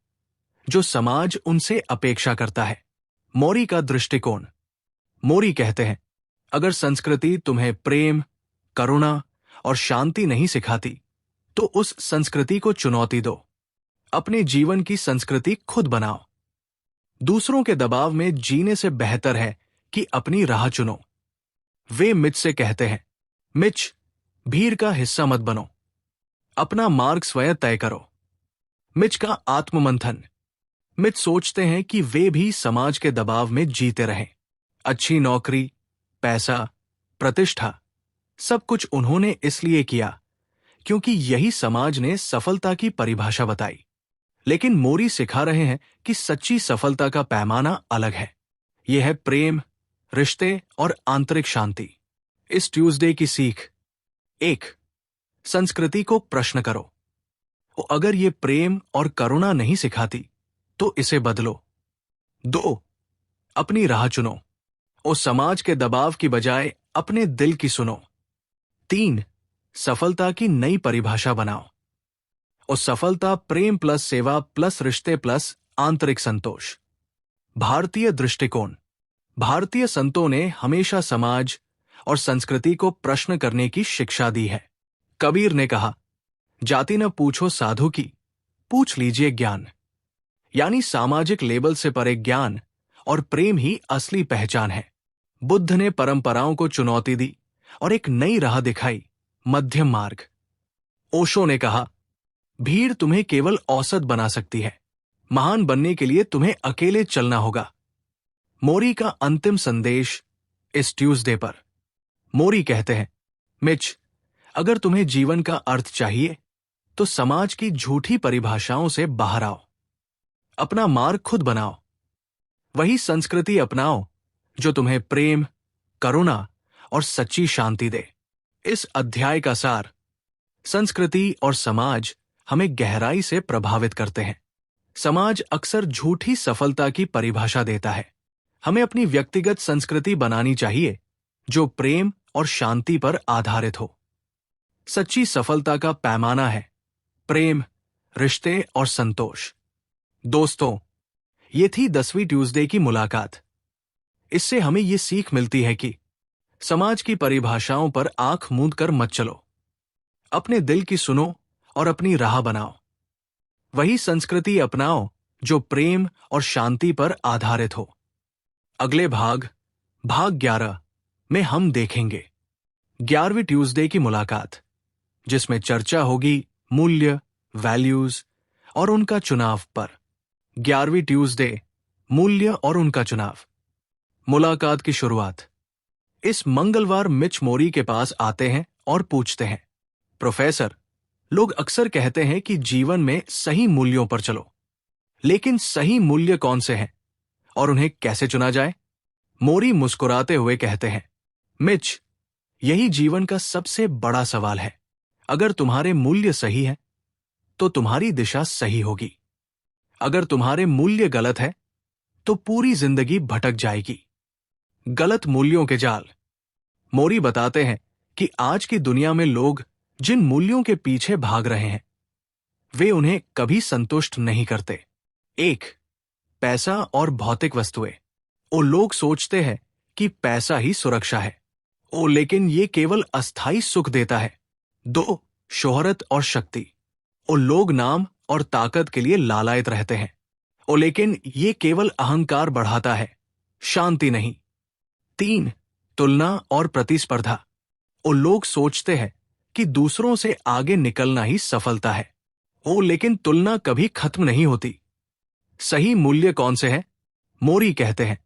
जो समाज उनसे अपेक्षा करता है। मोरी का दृष्टिकोण। मोरी कहते हैं, अगर संस्कृति तुम्हें प्रेम, करुणा और शांति नहीं सिखाती, तो उस संस्कृति को चुनौती दो। अपने जीवन की संस्कृति खुद बनाओ। दूसरों के दबाव में जीने से बेहतर है कि अपनी राह चुनो। वे मिच से कहते हैं, मिच, भीड़ का हिस्सा मत बनो, अपना मार्ग स्वयं तय करो। मिच का आत्ममंथन। मिच सोचते हैं कि वे भी समाज के दबाव में जीते रहें। अच्छी नौकरी, पैसा, प्रतिष्ठा, सब कुछ उन्होंने इसलिए किया क्योंकि यही समाज ने सफलता की परिभाषा बताई। लेकिन मोरी सिखा रहे हैं कि सच्ची सफलता का पैमाना अलग है। यह है प्रेम, रिश्ते और आंतरिक शांति। इस ट्यूसडे की सीख। 1. संस्कृति को प्रश्न करो। अगर ये प्रेम और करुणा नहीं सिखाती, तो इसे बदलो। 2. अपनी राह चुनो। और समाज के दबाव की बजाय अपने दिल की सुनो। 3. सफलता की नई परिभाषा बनाओ। और सफलता प्रेम प्लस सेवा प्लस रिश्ते प्लस आंतरिक संतोष। भारतीय दृष्टिकोण। भारतीय संतों ने हमेशा समाज और संस्कृति को प्रश्न करने की शिक्षा दी है। कबीर ने कहा, जाति न पूछो साधु की, पूछ लीजिए ज्ञान। यानी सामाजिक लेबल से परे ज्ञान और प्रेम ही असली पहचान है। बुद्ध ने परंपराओं को चुनौती दी और एक नई राह दिखाई, मध्यम मार्ग। ओशो ने कहा, भीड़ तुम्हें केवल औसत बना सकती है, महान बनने के लिए तुम्हें अकेले चलना होगा। मोरी का अंतिम संदेश इस ट्यूसडे पर। मोरी कहते हैं, मिच, अगर तुम्हें जीवन का अर्थ चाहिए तो समाज की झूठी परिभाषाओं से बाहर आओ। अपना मार्ग खुद बनाओ। वही संस्कृति अपनाओ जो तुम्हें प्रेम, करुणा और सच्ची शांति दे। इस अध्याय का सार। संस्कृति और समाज हमें गहराई से प्रभावित करते हैं। समाज अक्सर झूठी सफलता की परिभाषा देता है। हमें अपनी व्यक्तिगत संस्कृति बनानी चाहिए जो प्रेम और शांति पर आधारित हो। सच्ची सफलता का पैमाना है प्रेम, रिश्ते और संतोष। दोस्तों, ये थी 10वीं ट्यूसडे की मुलाकात। इससे हमें ये सीख मिलती है कि समाज की परिभाषाओं पर आंख मूंद कर मत चलो। अपने दिल की सुनो और अपनी राह बनाओ। वही संस्कृति अपनाओ जो प्रेम और शांति पर आधारित हो। अगले भाग 11 में हम देखेंगे 11वीं ट्यूसडे की मुलाकात, जिसमें चर्चा होगी मूल्य, वैल्यूज और उनका चुनाव पर। 11वीं ट्यूसडे, मूल्य और उनका चुनाव। मुलाकात की शुरुआत। इस मंगलवार मिच मोरी के पास आते हैं और पूछते हैं, प्रोफेसर, लोग अक्सर कहते हैं कि जीवन में सही मूल्यों पर चलो, लेकिन सही मूल्य कौन से हैं और उन्हें कैसे चुना जाए? मोरी मुस्कुराते हुए कहते हैं, मिच, यही जीवन का सबसे बड़ा सवाल है। अगर तुम्हारे मूल्य सही है तो तुम्हारी दिशा सही होगी। अगर तुम्हारे मूल्य गलत है तो पूरी जिंदगी भटक जाएगी। गलत मूल्यों के जाल। मोरी बताते हैं कि आज की दुनिया में लोग जिन मूल्यों के पीछे भाग रहे हैं वे उन्हें कभी संतुष्ट नहीं करते। 1. पैसा और भौतिक वस्तुएं। लोग सोचते हैं कि पैसा ही सुरक्षा है। लेकिन ये केवल अस्थाई सुख देता है। 2. शोहरत और शक्ति। लोग नाम और ताकत के लिए लालायित रहते हैं। लेकिन ये केवल अहंकार बढ़ाता है, शांति नहीं। 3. तुलना और प्रतिस्पर्धा। लोग सोचते हैं कि दूसरों से आगे निकलना ही सफलता है। लेकिन तुलना कभी खत्म नहीं होती। सही मूल्य कौन से हैं? मोरी कहते हैं,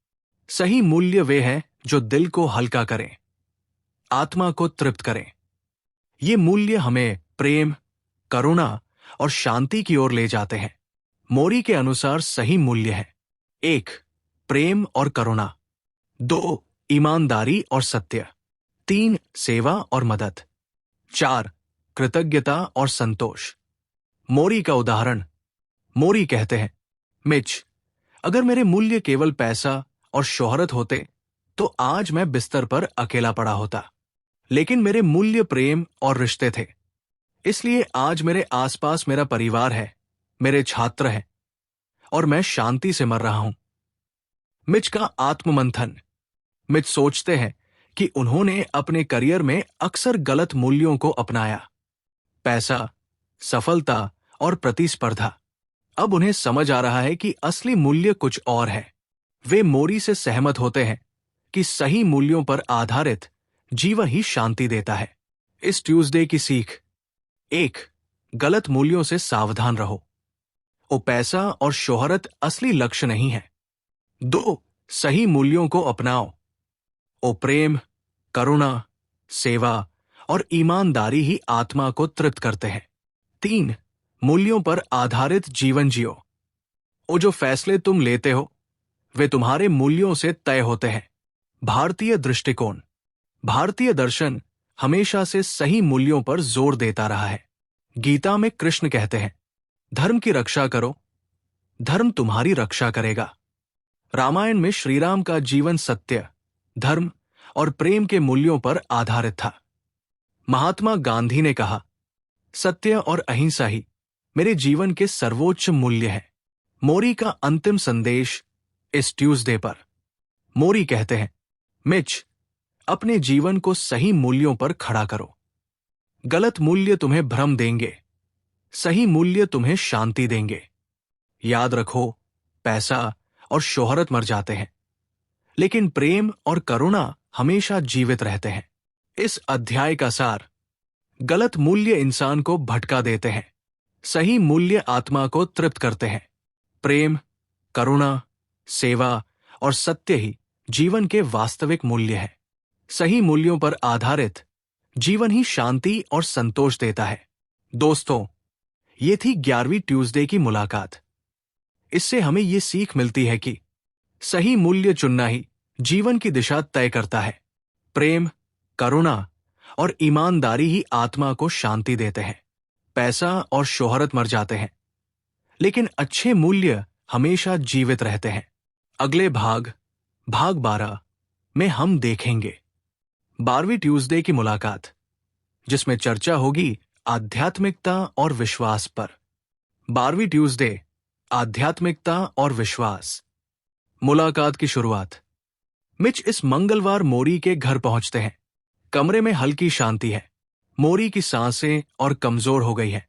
सही मूल्य वे हैं जो दिल को हल्का करें, आत्मा को तृप्त करें। ये मूल्य हमें प्रेम, करुणा और शांति की ओर ले जाते हैं। मोरी के अनुसार सही मूल्य है 1. प्रेम और करुणा। 2. ईमानदारी और सत्य। 3. सेवा और मदद। 4. कृतज्ञता और संतोष। मोरी का उदाहरण। मोरी कहते हैं, मिच, अगर मेरे मूल्य केवल पैसा और शोहरत होते तो आज मैं बिस्तर पर अकेला पड़ा होता। लेकिन मेरे मूल्य प्रेम और रिश्ते थे, इसलिए आज मेरे आसपास मेरा परिवार है, मेरे छात्र हैं और मैं शांति से मर रहा हूं। मिच का आत्ममंथन। मिच सोचते हैं कि उन्होंने अपने करियर में अक्सर गलत मूल्यों को अपनाया, पैसा, सफलता और प्रतिस्पर्धा। अब उन्हें समझ आ रहा है कि असली मूल्य कुछ और है। वे मोरी से सहमत होते हैं कि सही मूल्यों पर आधारित जीवन ही शांति देता है। इस ट्यूसडे की सीख। 1. गलत मूल्यों से सावधान रहो। पैसा और शोहरत असली लक्ष्य नहीं है। 2. सही मूल्यों को अपनाओ। प्रेम, करुणा, सेवा और ईमानदारी ही आत्मा को तृप्त करते हैं। 3. मूल्यों पर आधारित जीवन जियो। जो फैसले तुम लेते हो वे तुम्हारे मूल्यों से तय होते हैं। भारतीय दृष्टिकोण। भारतीय दर्शन हमेशा से सही मूल्यों पर जोर देता रहा है। गीता में कृष्ण कहते हैं, धर्म की रक्षा करो, धर्म तुम्हारी रक्षा करेगा। रामायण में श्री राम का जीवन सत्य, धर्म और प्रेम के मूल्यों पर आधारित था। महात्मा गांधी ने कहा, सत्य और अहिंसा ही मेरे जीवन के सर्वोच्च मूल्य हैं। मोरी का अंतिम संदेश इस ट्यूसडे पर। मोरी कहते हैं, मिच, अपने जीवन को सही मूल्यों पर खड़ा करो। गलत मूल्य तुम्हें भ्रम देंगे, सही मूल्य तुम्हें शांति देंगे। याद रखो, पैसा और शोहरत मर जाते हैं, लेकिन प्रेम और करुणा हमेशा जीवित रहते हैं। इस अध्याय का सार, गलत मूल्य इंसान को भटका देते हैं, सही मूल्य आत्मा को तृप्त करते हैं। प्रेम, करुणा, सेवा और सत्य ही जीवन के वास्तविक मूल्य हैं। सही मूल्यों पर आधारित जीवन ही शांति और संतोष देता है। दोस्तों, ये थी 11वीं ट्यूसडे की मुलाकात। इससे हमें ये सीख मिलती है कि सही मूल्य चुनना ही जीवन की दिशा तय करता है। प्रेम, करुणा और ईमानदारी ही आत्मा को शांति देते हैं। पैसा और शोहरत मर जाते हैं, लेकिन अच्छे मूल्य हमेशा जीवित रहते हैं। अगले भाग 12 में हम देखेंगे 12वीं ट्यूसडे की मुलाकात, जिसमें चर्चा होगी आध्यात्मिकता और विश्वास पर। 12वीं ट्यूसडे, आध्यात्मिकता और विश्वास। मुलाकात की शुरुआत। मिच इस मंगलवार मोरी के घर पहुंचते हैं। कमरे में हल्की शांति है। मोरी की सांसें और कमजोर हो गई है,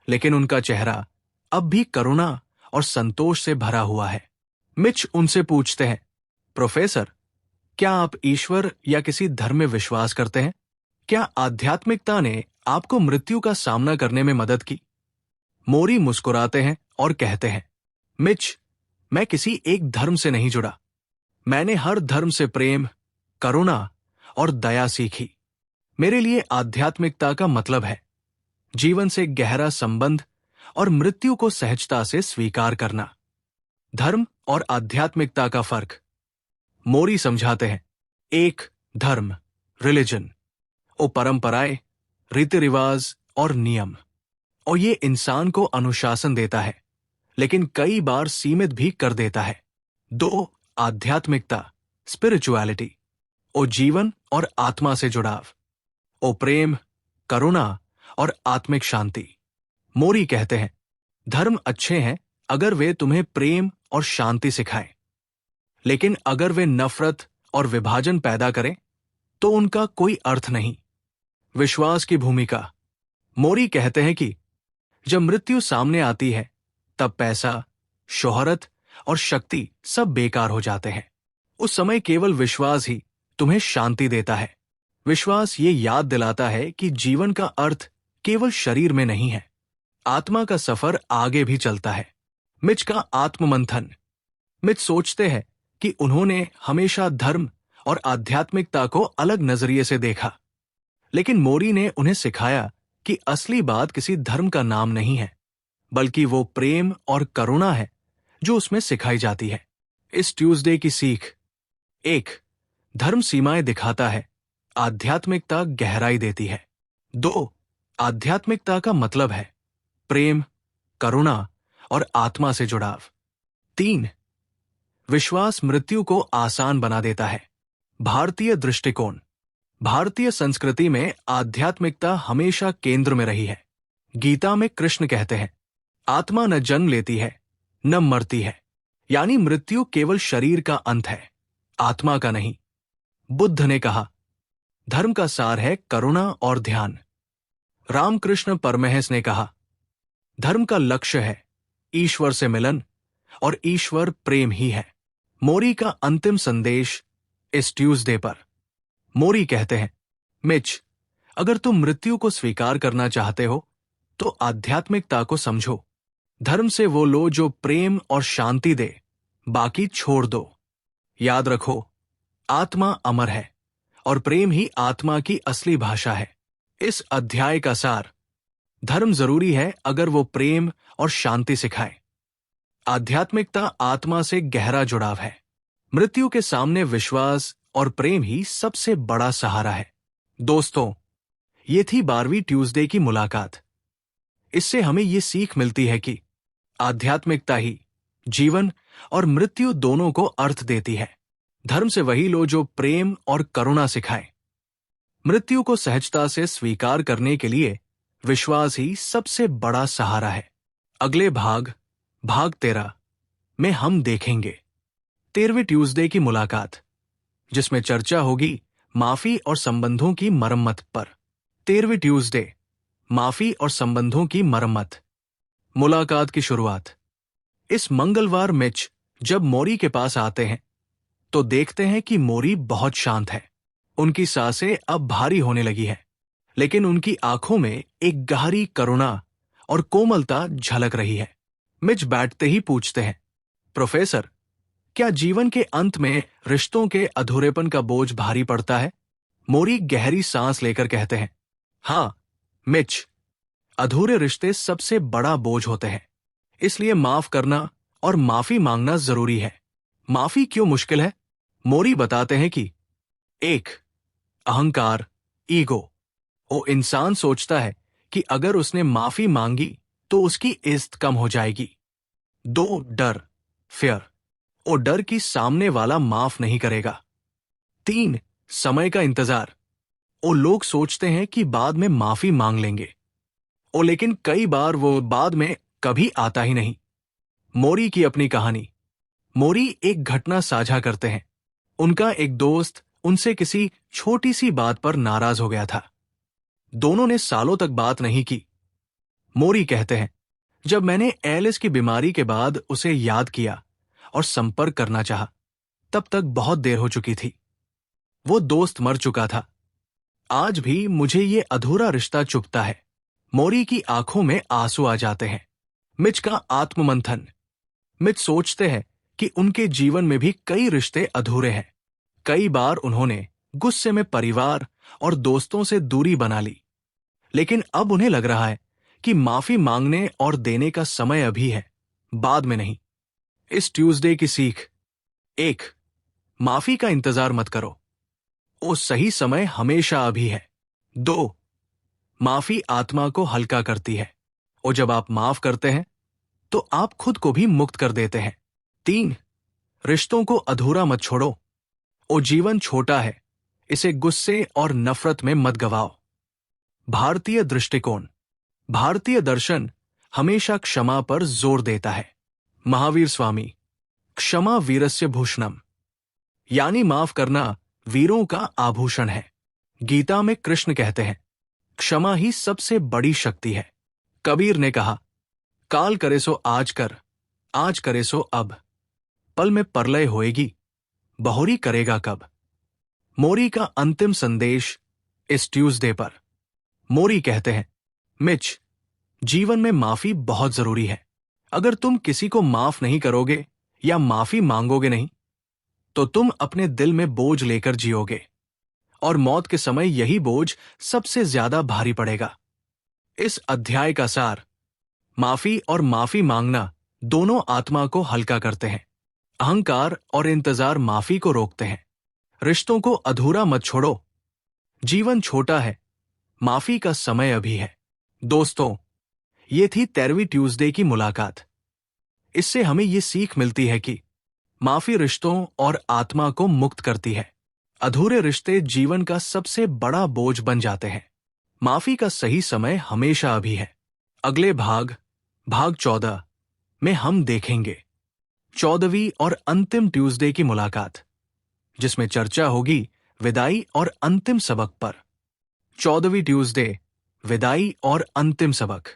लेकिन उनका चेहरा अब भी करुणा और संतोष से भरा हुआ है। मिच उनसे पूछते हैं, प्रोफेसर, क्या आप ईश्वर या किसी धर्म में विश्वास करते हैं? क्या आध्यात्मिकता ने आपको मृत्यु का सामना करने में मदद की? मोरी मुस्कुराते हैं और कहते हैं, मिच, मैं किसी एक धर्म से नहीं जुड़ा। मैंने हर धर्म से प्रेम, करुणा और दया सीखी। मेरे लिए आध्यात्मिकता का मतलब है जीवन से गहरा संबंध और मृत्यु को सहजता से स्वीकार करना। धर्म और आध्यात्मिकता का फर्क। मोरी समझाते हैं, एक धर्म, रिलीजन, वो परंपराएं, रीति रिवाज और नियम, और ये इंसान को अनुशासन देता है, लेकिन कई बार सीमित भी कर देता है। दो, आध्यात्मिकता, स्पिरिचुअलिटी, ओ जीवन और आत्मा से जुड़ाव, ओ प्रेम, करुणा और आत्मिक शांति। मोरी कहते हैं, धर्म अच्छे हैं अगर वे तुम्हें प्रेम और शांति सिखाएं, लेकिन अगर वे नफरत और विभाजन पैदा करें तो उनका कोई अर्थ नहीं। विश्वास की भूमिका। मोरी कहते हैं कि जब मृत्यु सामने आती है तब पैसा, शोहरत और शक्ति सब बेकार हो जाते हैं। उस समय केवल विश्वास ही तुम्हें शांति देता है। विश्वास ये याद दिलाता है कि जीवन का अर्थ केवल शरीर में नहीं है, आत्मा का सफर आगे भी चलता है। मिच का आत्ममंथन। मिच सोचते हैं कि उन्होंने हमेशा धर्म और आध्यात्मिकता को अलग नजरिए से देखा, लेकिन मोरी ने उन्हें सिखाया कि असली बात किसी धर्म का नाम नहीं है, बल्कि वो प्रेम और करुणा है जो उसमें सिखाई जाती है। इस ट्यूसडे की सीख। एक, धर्म सीमाएं दिखाता है, आध्यात्मिकता गहराई देती है। दो, आध्यात्मिकता का मतलब है प्रेम, करुणा और आत्मा से जुड़ाव। तीन, विश्वास मृत्यु को आसान बना देता है। भारतीय दृष्टिकोण। भारतीय संस्कृति में आध्यात्मिकता हमेशा केंद्र में रही है। गीता में कृष्ण कहते हैं, आत्मा न जन्म लेती है न मरती है, यानी मृत्यु केवल शरीर का अंत है, आत्मा का नहीं। बुद्ध ने कहा, धर्म का सार है करुणा और ध्यान। रामकृष्ण परमहंस ने कहा, धर्म का लक्ष्य है ईश्वर से मिलन, और ईश्वर प्रेम ही है। मोरी का अंतिम संदेश इस ट्यूसडे पर। मोरी कहते हैं, मिच, अगर तुम मृत्यु को स्वीकार करना चाहते हो तो आध्यात्मिकता को समझो। धर्म से वो लो जो प्रेम और शांति दे, बाकी छोड़ दो। याद रखो, आत्मा अमर है और प्रेम ही आत्मा की असली भाषा है। इस अध्याय का सार, धर्म जरूरी है अगर वो प्रेम और शांति सिखाए। आध्यात्मिकता आत्मा से गहरा जुड़ाव है। मृत्यु के सामने विश्वास और प्रेम ही सबसे बड़ा सहारा है। दोस्तों, ये थी 12वीं ट्यूसडे की मुलाकात। इससे हमें ये सीख मिलती है कि आध्यात्मिकता ही जीवन और मृत्यु दोनों को अर्थ देती है। धर्म से वही लो जो प्रेम और करुणा सिखाए। मृत्यु को सहजता से स्वीकार करने के लिए विश्वास ही सबसे बड़ा सहारा है। अगले भाग 13 में हम देखेंगे 13वीं ट्यूसडे की मुलाकात, जिसमें चर्चा होगी माफी और संबंधों की मरम्मत पर। 13वीं ट्यूसडे, माफी और संबंधों की मरम्मत। मुलाकात की शुरुआत। इस मंगलवार मिच जब मोरी के पास आते हैं तो देखते हैं कि मोरी बहुत शांत है। उनकी सांसें अब भारी होने लगी है, लेकिन उनकी आंखों में एक गहरी करुणा और कोमलता झलक रही है। मिच बैठते ही पूछते हैं, प्रोफेसर, क्या जीवन के अंत में रिश्तों के अधूरेपन का बोझ भारी पड़ता है? मोरी गहरी सांस लेकर कहते हैं, हाँ मिच, अधूरे रिश्ते सबसे बड़ा बोझ होते हैं। इसलिए माफ करना और माफी मांगना जरूरी है। माफी क्यों मुश्किल है? मोरी बताते हैं कि 1. अहंकार, ईगो। वो इंसान सोचता है कि अगर उसने माफी मांगी तो उसकी इज्जत कम हो जाएगी। 2. डर, फियर। वो डर कि सामने वाला माफ नहीं करेगा। 3. समय का इंतजार। वो लोग सोचते हैं कि बाद में माफी मांग लेंगे। लेकिन कई बार वो बाद में कभी आता ही नहीं। मोरी की अपनी कहानी। मोरी एक घटना साझा करते हैं। उनका एक दोस्त उनसे किसी छोटी सी बात पर नाराज हो गया था। दोनों ने सालों तक बात नहीं की। मोरी कहते हैं, जब मैंने एलिस की बीमारी के बाद उसे याद किया और संपर्क करना चाहा, तब तक बहुत देर हो चुकी थी। वो दोस्त मर चुका था। आज भी मुझे ये अधूरा रिश्ता चुभता है। मोरी की आंखों में आंसू आ जाते हैं। मिच का आत्ममंथन। मिच सोचते हैं कि उनके जीवन में भी कई रिश्ते अधूरे हैं। कई बार उन्होंने गुस्से में परिवार और दोस्तों से दूरी बना ली, लेकिन अब उन्हें लग रहा है कि माफी मांगने और देने का समय अभी है, बाद में नहीं। इस ट्यूसडे की सीख। 1. माफी का इंतजार मत करो, वो सही समय हमेशा अभी है। 2. माफी आत्मा को हल्का करती है, और जब आप माफ करते हैं तो आप खुद को भी मुक्त कर देते हैं। 3. रिश्तों को अधूरा मत छोड़ो, वो जीवन छोटा है, इसे गुस्से और नफरत में मत गवाओ। भारतीय दृष्टिकोण। भारतीय दर्शन हमेशा क्षमा पर जोर देता है। महावीर स्वामी, क्षमा वीरस्य भूषणम, यानी माफ करना वीरों का आभूषण है। गीता में कृष्ण कहते हैं, क्षमा ही सबसे बड़ी शक्ति है। कबीर ने कहा, काल करे सो आज कर, आज करे सो अब, पल में परलय होएगी, बहुरी करेगा कब। मोरी का अंतिम संदेश इस ट्यूसडे पर। मोरी कहते हैं, मिच, जीवन में माफी बहुत जरूरी है। अगर तुम किसी को माफ नहीं करोगे या माफी मांगोगे नहीं, तो तुम अपने दिल में बोझ लेकर जियोगे, और मौत के समय यही बोझ सबसे ज्यादा भारी पड़ेगा। इस अध्याय का सार, माफी और माफी मांगना दोनों आत्मा को हल्का करते हैं। अहंकार और इंतजार माफी को रोकते हैं। रिश्तों को अधूरा मत छोड़ो, जीवन छोटा है, माफी का समय अभी है। दोस्तों, ये थी 13वीं ट्यूसडे की मुलाकात। इससे हमें ये सीख मिलती है कि माफी रिश्तों और आत्मा को मुक्त करती है। अधूरे रिश्ते जीवन का सबसे बड़ा बोझ बन जाते हैं। माफी का सही समय हमेशा अभी है। अगले भाग 14 में हम देखेंगे 14वीं और अंतिम ट्यूसडे की मुलाकात, जिसमें चर्चा होगी विदाई और अंतिम सबक पर। 14वीं ट्यूसडे, विदाई और अंतिम सबक।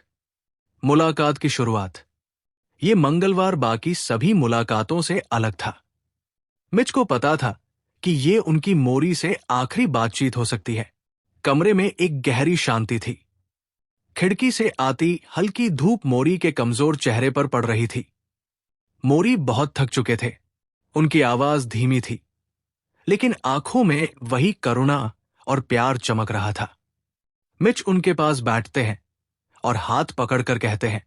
मुलाकात की शुरुआत। ये मंगलवार बाकी सभी मुलाकातों से अलग था। मिच को पता था कि ये उनकी मोरी से आखिरी बातचीत हो सकती है। कमरे में एक गहरी शांति थी। खिड़की से आती हल्की धूप मोरी के कमजोर चेहरे पर पड़ रही थी। मोरी बहुत थक चुके थे। उनकी आवाज धीमी थी, लेकिन आंखों में वही करुणा और प्यार चमक रहा था। मिच उनके पास बैठते हैं और हाथ पकड़कर कहते हैं,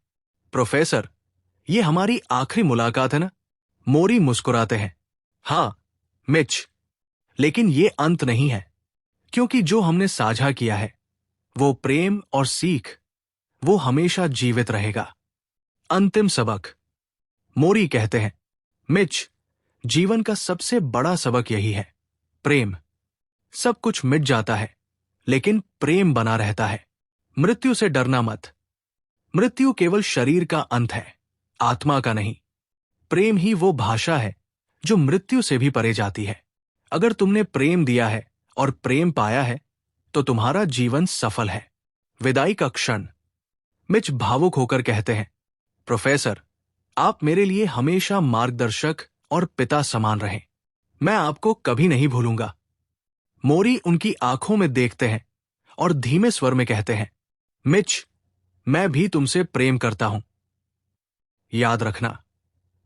प्रोफेसर, ये हमारी आखिरी मुलाकात है ना? मोरी मुस्कुराते हैं, हाँ मिच, लेकिन ये अंत नहीं है, क्योंकि जो हमने साझा किया है, वो प्रेम और सीख, वो हमेशा जीवित रहेगा। अंतिम सबक। मोरी कहते हैं, मिच, जीवन का सबसे बड़ा सबक यही है, प्रेम। सब कुछ मिट जाता है, लेकिन प्रेम बना रहता है। मृत्यु से डरना मत। मृत्यु केवल शरीर का अंत है, आत्मा का नहीं। प्रेम ही वो भाषा है जो मृत्यु से भी परे जाती है। अगर तुमने प्रेम दिया है और प्रेम पाया है, तो तुम्हारा जीवन सफल है। विदाई का क्षण। मिच भावुक होकर कहते हैं, प्रोफेसर, आप मेरे लिए हमेशा मार्गदर्शक और पिता समान रहे। मैं आपको कभी नहीं भूलूंगा। मोरी उनकी आंखों में देखते हैं और धीमे स्वर में कहते हैं, मिच, मैं भी तुमसे प्रेम करता हूं। याद रखना,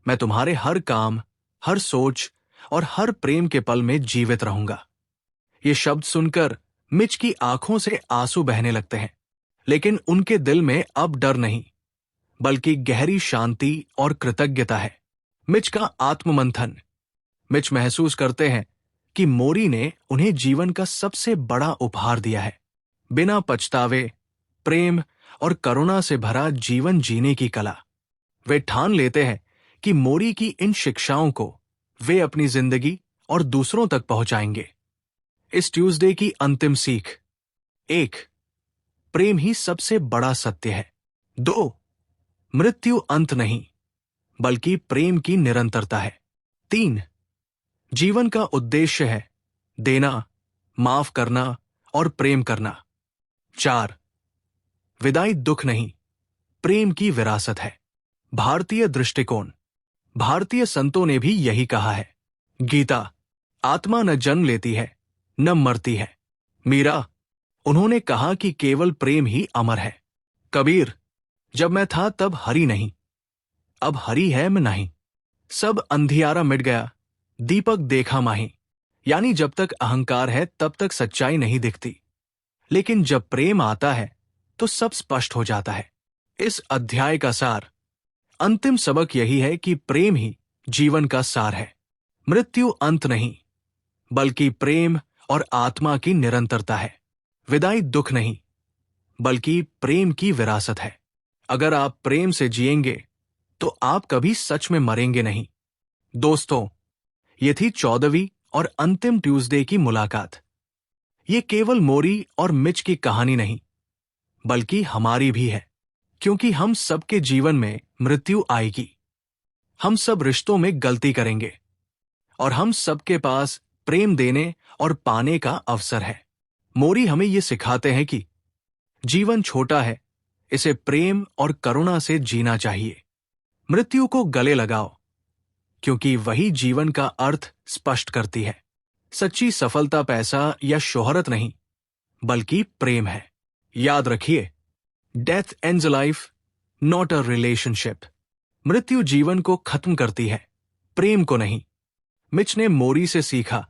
मैं तुम्हारे हर काम, हर सोच और हर प्रेम के पल में जीवित रहूंगा। ये शब्द सुनकर मिच की आंखों से आंसू बहने लगते हैं, लेकिन उनके दिल में अब डर नहीं, बल्कि गहरी शांति और कृतज्ञता है। मिच का आत्ममंथन। मिच महसूस करते हैं कि मोरी ने उन्हें जीवन का सबसे बड़ा उपहार दिया है, बिना पछतावे, प्रेम और करुणा से भरा जीवन जीने की कला। वे ठान लेते हैं कि मोरी की इन शिक्षाओं को वे अपनी जिंदगी और दूसरों तक पहुंचाएंगे। इस ट्यूसडे की अंतिम सीख। 1. प्रेम ही सबसे बड़ा सत्य है। 2. मृत्यु अंत नहीं, बल्कि प्रेम की निरंतरता है। 3. जीवन का उद्देश्य है देना, माफ करना और प्रेम करना। 4. विदाई दुख नहीं, प्रेम की विरासत है। भारतीय दृष्टिकोण। भारतीय संतों ने भी यही कहा है। गीता, आत्मा न जन्म लेती है, न मरती है। मीरा, उन्होंने कहा कि केवल प्रेम ही अमर है। कबीर, जब मैं था तब हरि नहीं, अब हरि है मैं नहीं। सब अंधियारा मिट गया, दीपक देखा माही। यानी जब तक अहंकार है तब तक सच्चाई नहीं दिखती, लेकिन जब प्रेम आता है तो सब स्पष्ट हो जाता है। इस अध्याय का सार, अंतिम सबक यही है कि प्रेम ही जीवन का सार है। मृत्यु अंत नहीं, बल्कि प्रेम और आत्मा की निरंतरता है। विदाई दुख नहीं, बल्कि प्रेम की विरासत है। अगर आप प्रेम से जिएंगे तो आप कभी सच में मरेंगे नहीं। दोस्तों, ये थी 14वीं और अंतिम ट्यूसडे की मुलाकात। ये केवल मोरी और मिच की कहानी नहीं, बल्कि हमारी भी है, क्योंकि हम सबके जीवन में मृत्यु आएगी। हम सब रिश्तों में गलती करेंगे और हम सबके पास प्रेम देने और पाने का अवसर है। मोरी हमें ये सिखाते हैं कि जीवन छोटा है, इसे प्रेम और करुणा से जीना चाहिए। मृत्यु को गले लगाओ, क्योंकि वही जीवन का अर्थ स्पष्ट करती है। सच्ची सफलता पैसा या शोहरत नहीं, बल्कि प्रेम है। याद रखिए, death ends a life, not a relationship. मृत्यु जीवन को खत्म करती है, प्रेम को नहीं। मिच ने मोरी से सीखा,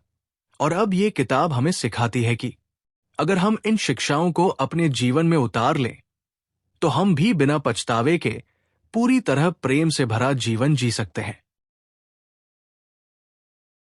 और अब ये किताब हमें सिखाती है कि अगर हम इन शिक्षाओं को अपने जीवन में उतार लें, तो हम भी बिना पछतावे के पूरी तरह प्रेम से भरा जीवन जी सकते हैं।